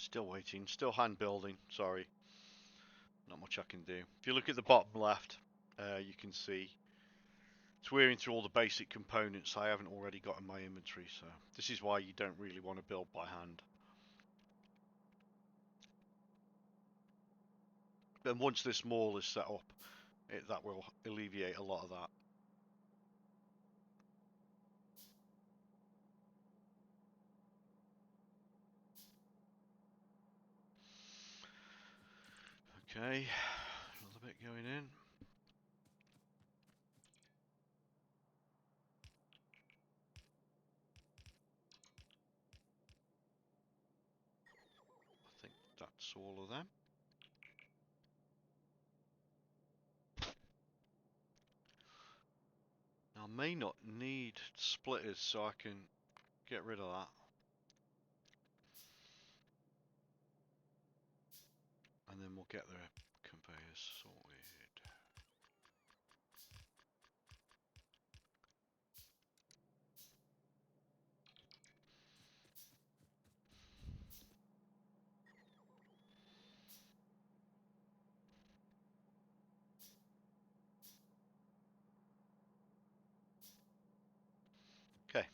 Still waiting, still hand building, sorry. Not much I can do. If you look at the bottom left, you can see it's wearing through all the basic components I haven't already got in my inventory, so this is why you don't really want to build by hand. And once this mall is set up, that will alleviate a lot of that. Okay, another bit going in. I think that's all of them. Now, I may not need splitters, so I can get rid of that. And then we'll get the conveyors sorted. Okay.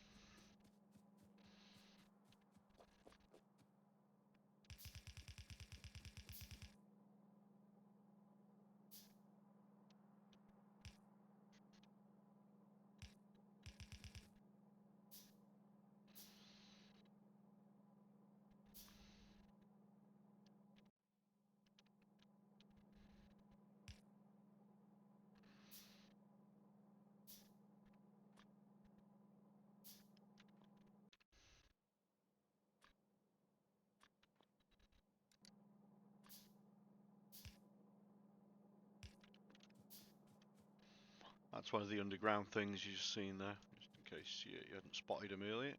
That's one of the underground things you've seen there, just in case you hadn't spotted them earlier.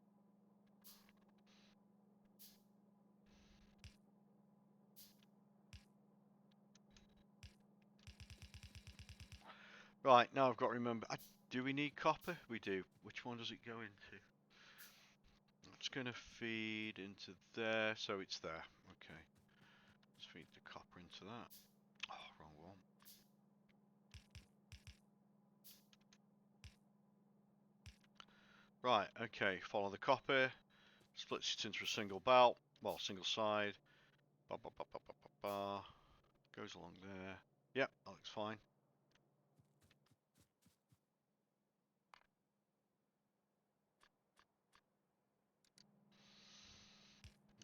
Right, now I've got to remember, do we need copper? We do. Which one does it go into? It's going to feed into there, so it's there. Okay. Let's feed the copper into that. Oh, wrong one. Right, okay, follow the copper. Splits it into a single belt, well, single side. Ba, ba, ba, ba, ba, ba, ba. Goes along there. Yep, that looks fine.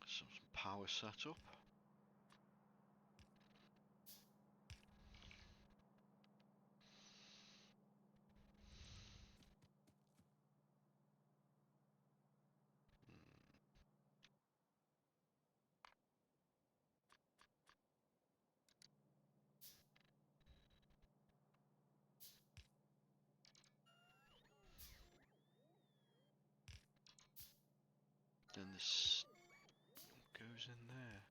Some power setup. Then this goes in there.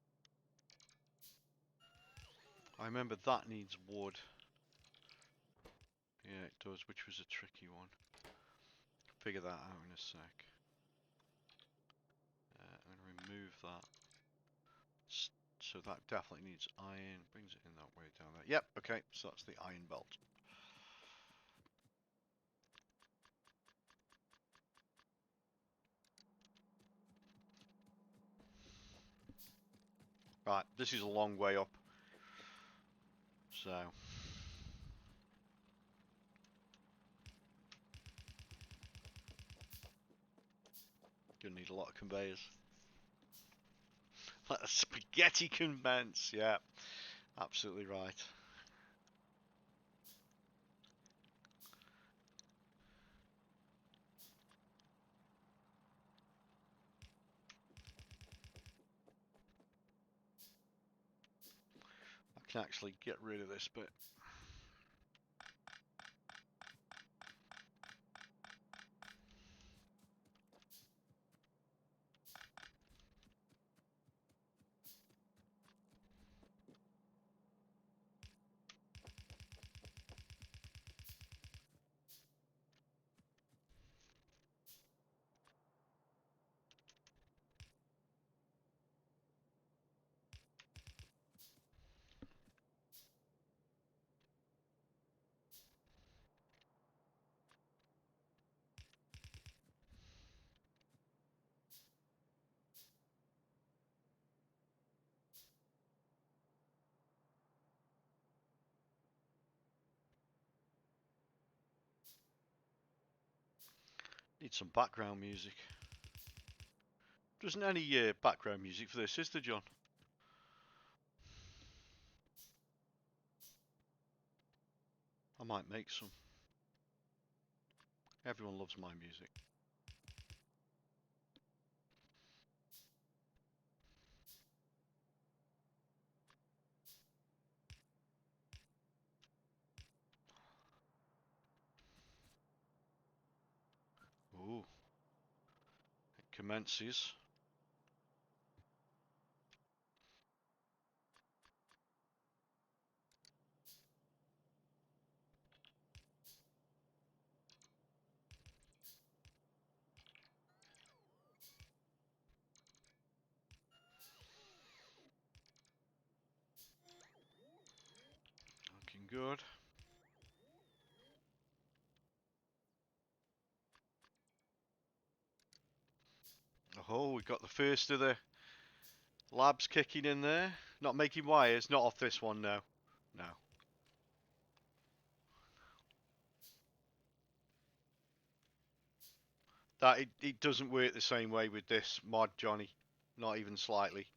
I remember that needs wood. Yeah, it does, which was a tricky one. Figure that out in a sec. I'm going to remove that. So that definitely needs iron. Brings it in that way down there. Yep, okay, so that's the iron belt. Right, this is a long way up. So... Gonna need a lot of conveyors. Like a spaghetti conveyance, yeah. Absolutely right. I can actually get rid of this bit. Need some background music. There isn't any background music for this, is there, John? I might make some. Everyone loves my music. Ooh. It commences. Looking good. Oh, we got the first of the labs kicking in there. Not making wires, not off this one, no. No. That it doesn't work the same way with this mod, Johnny. Not even slightly.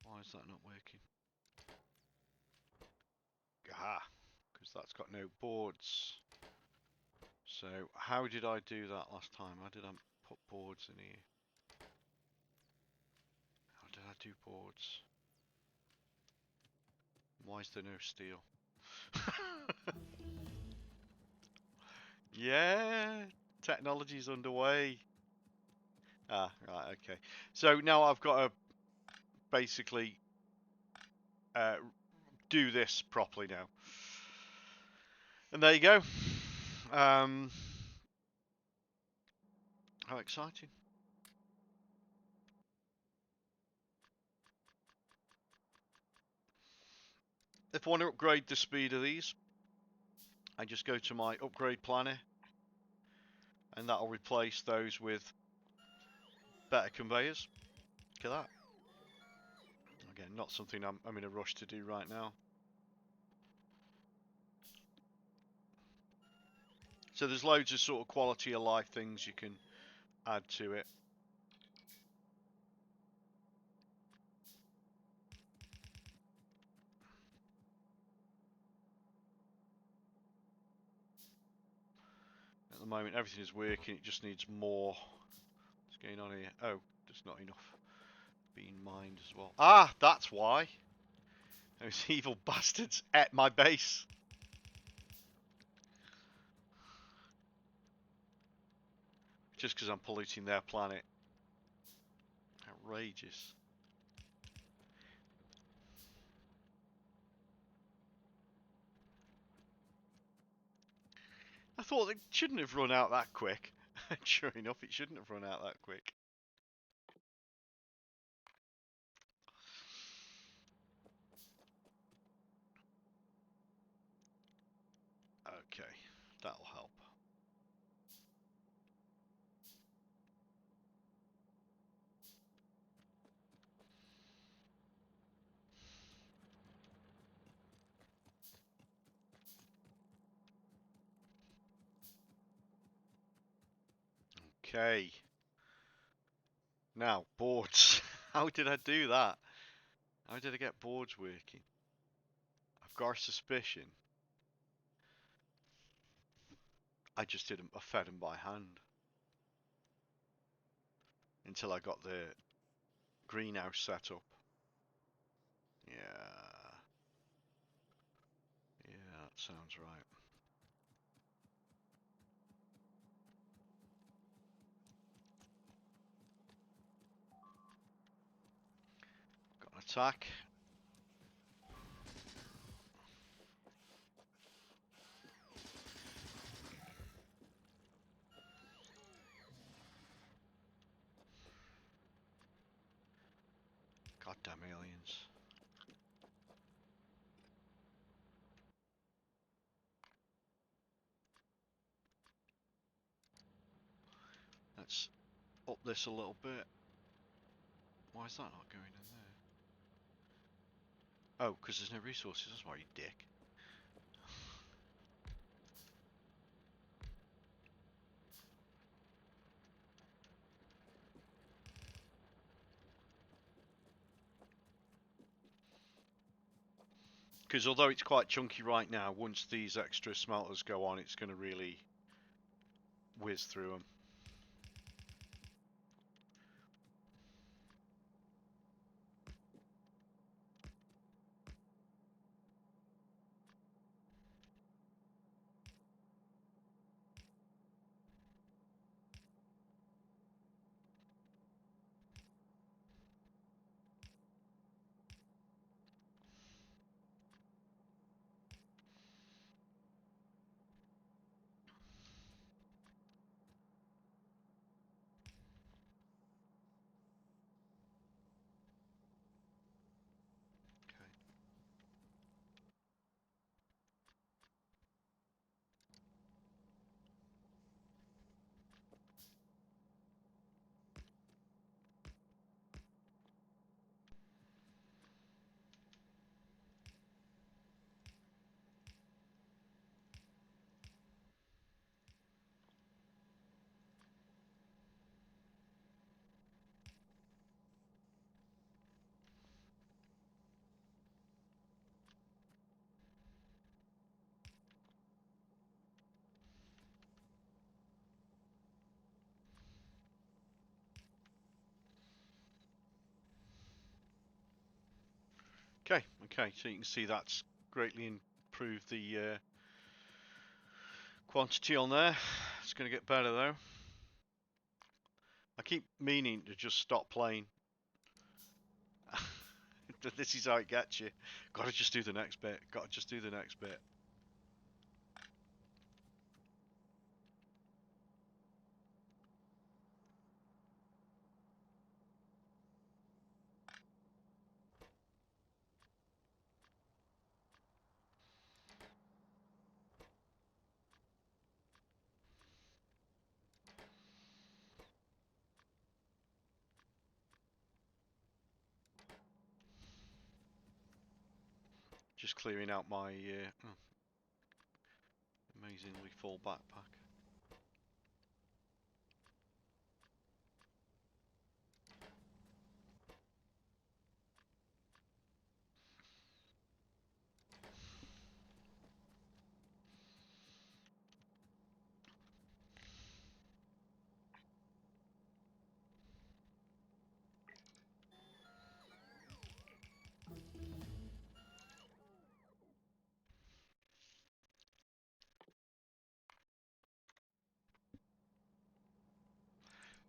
Why is that not working? Aha, because that's got no boards. So how did I do that last time? How did I put boards in here? How did I do boards? Why is there no steel? Yeah, technology's underway. Ah, right, okay. So now I've got to basically do this properly now. And there you go. How exciting. If I want to upgrade the speed of these, I just go to my upgrade planner and that'll replace those with better conveyors. Look at that. Again, not something I'm in a rush to do right now. So there's loads of sort of quality of life things you can add to it. At the moment everything is working, it just needs more. What's going on here? Oh, there's not enough being mined as well. Ah, that's why. Those evil bastards at my base. just because I'm polluting their planet. Outrageous. I thought it shouldn't have run out that quick. Sure enough, it shouldn't have run out that quick. Okay, that'll help. Okay. Now, boards. How did I do that? How did I get boards working? I've got a suspicion. I just did them, I fed them by hand. Until I got the greenhouse set up. Yeah. Yeah, that sounds right. Got an attack. Goddamn aliens. Let's up this a little bit. Why is that not going in there? Oh, because there's no resources. That's why, you dick. Because although it's quite chunky right now, once these extra smelters go on, it's going to really whiz through them. Okay, so you can see that's greatly improved the quantity on there. It's going to get better though. I keep meaning to just stop playing. This is how it gets you. Gotta just do the next bit. Gotta just do the next bit. Just clearing out my amazingly full backpack.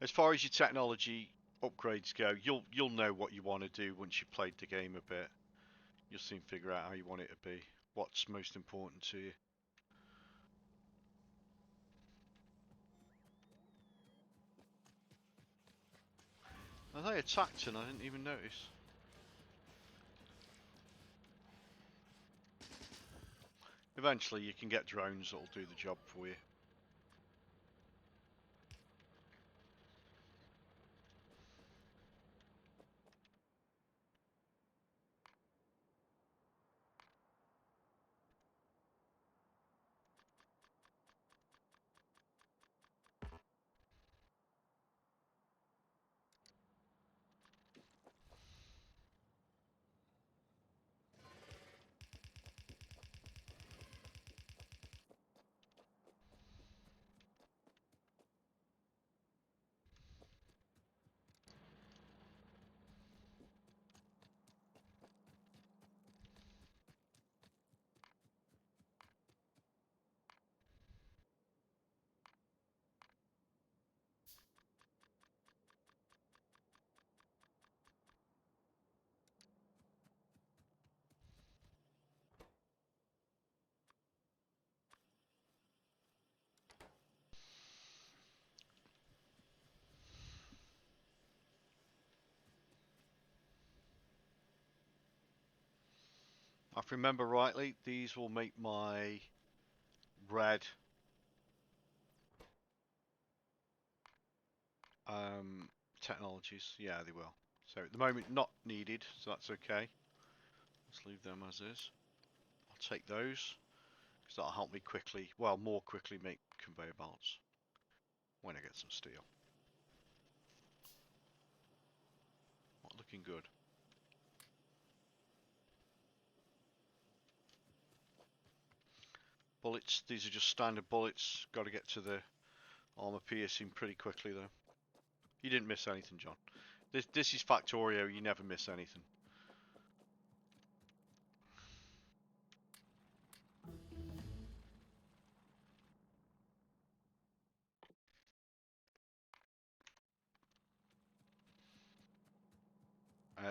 As far as your technology upgrades go, you'll know what you want to do once you've played the game a bit. You'll soon figure out how you want it to be. What's most important to you. Oh, they attacked and I didn't even notice. Eventually you can get drones that'll do the job for you. If I remember rightly, these will make my red technologies. Yeah, they will. So at the moment, not needed, so that's okay. Let's leave them as is. I'll take those, because that'll help me quickly, well, more quickly make conveyor belts when I get some steel. Not looking good. Bullets, these are just standard bullets. Got to get to the armor piercing pretty quickly though. You didn't miss anything, John. This is Factorio, you never miss anything.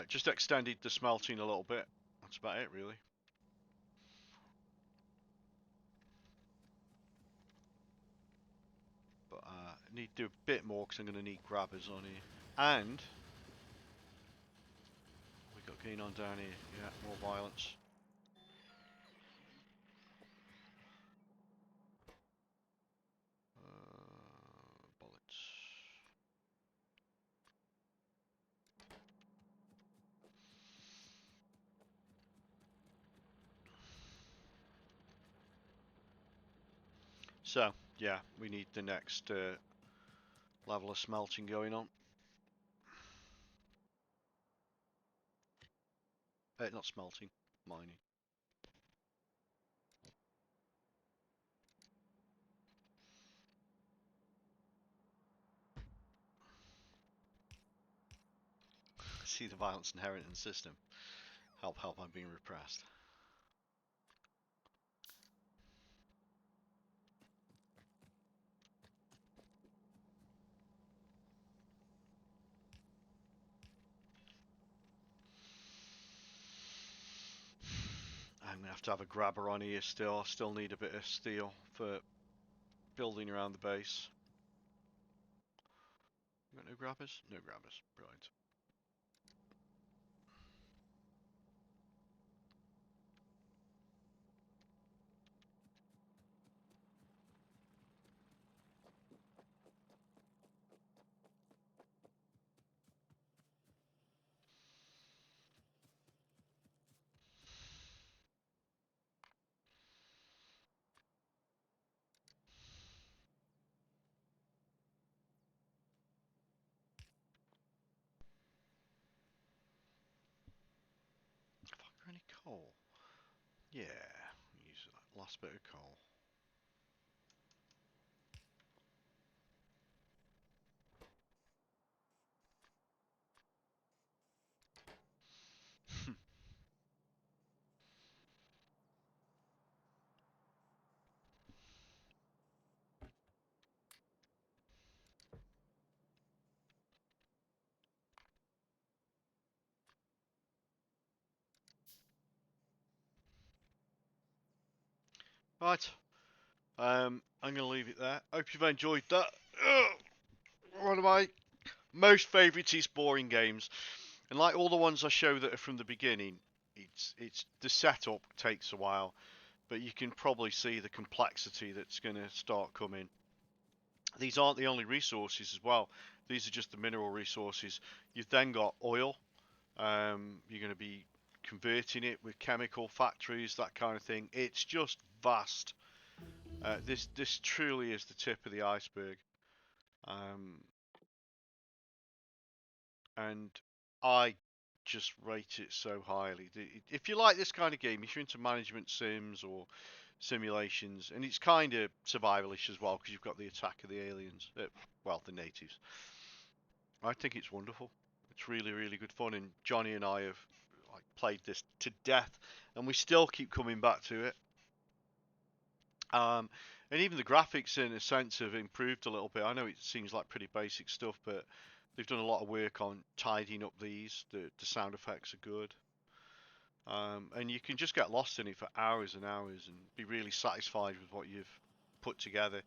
Just extended the smelting a little bit. That's about it really. But I need to do a bit more because I'm going to need grabbers on here. And we got going on down here. Yeah, more violence. Bullets. So, yeah, we need the next level of smelting going on. Not smelting, mining. See the violence inherent in the system. Help, help, I'm being repressed. I'm going to have a grabber on here still. I still need a bit of steel for building around the base. Got no grabbers? No grabbers. Brilliant. Have I got any coal? Yeah, use that last bit of coal. Right. I'm gonna leave it there. Hope you've enjoyed that. One of my most favouriteest boring games, and like all the ones I show that are from the beginning, it's the setup takes a while, but you can probably see the complexity that's gonna start coming. These aren't the only resources as well. These are just the mineral resources. You've then got oil. You're going to be converting it with chemical factories, that kind of thing. It's just vast. This truly is the tip of the iceberg, um, and I just rate it so highly. If you like this kind of game, if you're into management sims or simulations, and it's kind of survivalish as well because you've got the attack of the aliens, well, the natives. I think it's wonderful. It's really, really good fun, and Johnny and I have like played this to death, and we still keep coming back to it. Um, and even the graphics, in a sense, have improved a little bit. I know it seems like pretty basic stuff, but they've done a lot of work on tidying up these. The sound effects are good, and you can just get lost in it for hours and hours and be really satisfied with what you've put together.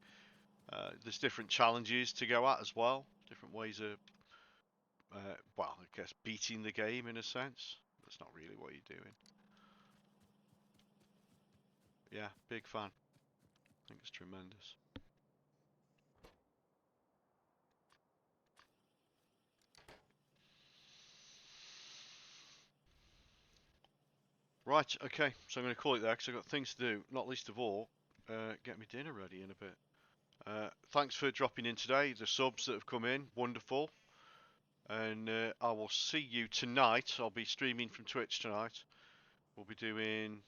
There's different challenges to go at as well, different ways of well, I guess beating the game in a sense. That's not really what you're doing. Yeah, big fan. I think it's tremendous. Right, okay, so I'm going to call it there because I've got things to do, not least of all, get me dinner ready in a bit. Thanks for dropping in today. The subs that have come in, wonderful. And I will see you tonight. I'll be streaming from Twitch tonight. We'll be doing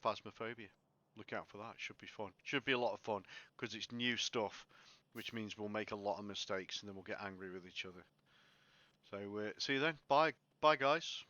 Phasmophobia. Look out for that. Should be fun. Should be a lot of fun because it's new stuff, which means we'll make a lot of mistakes and then we'll get angry with each other. So see you then. Bye, bye, guys.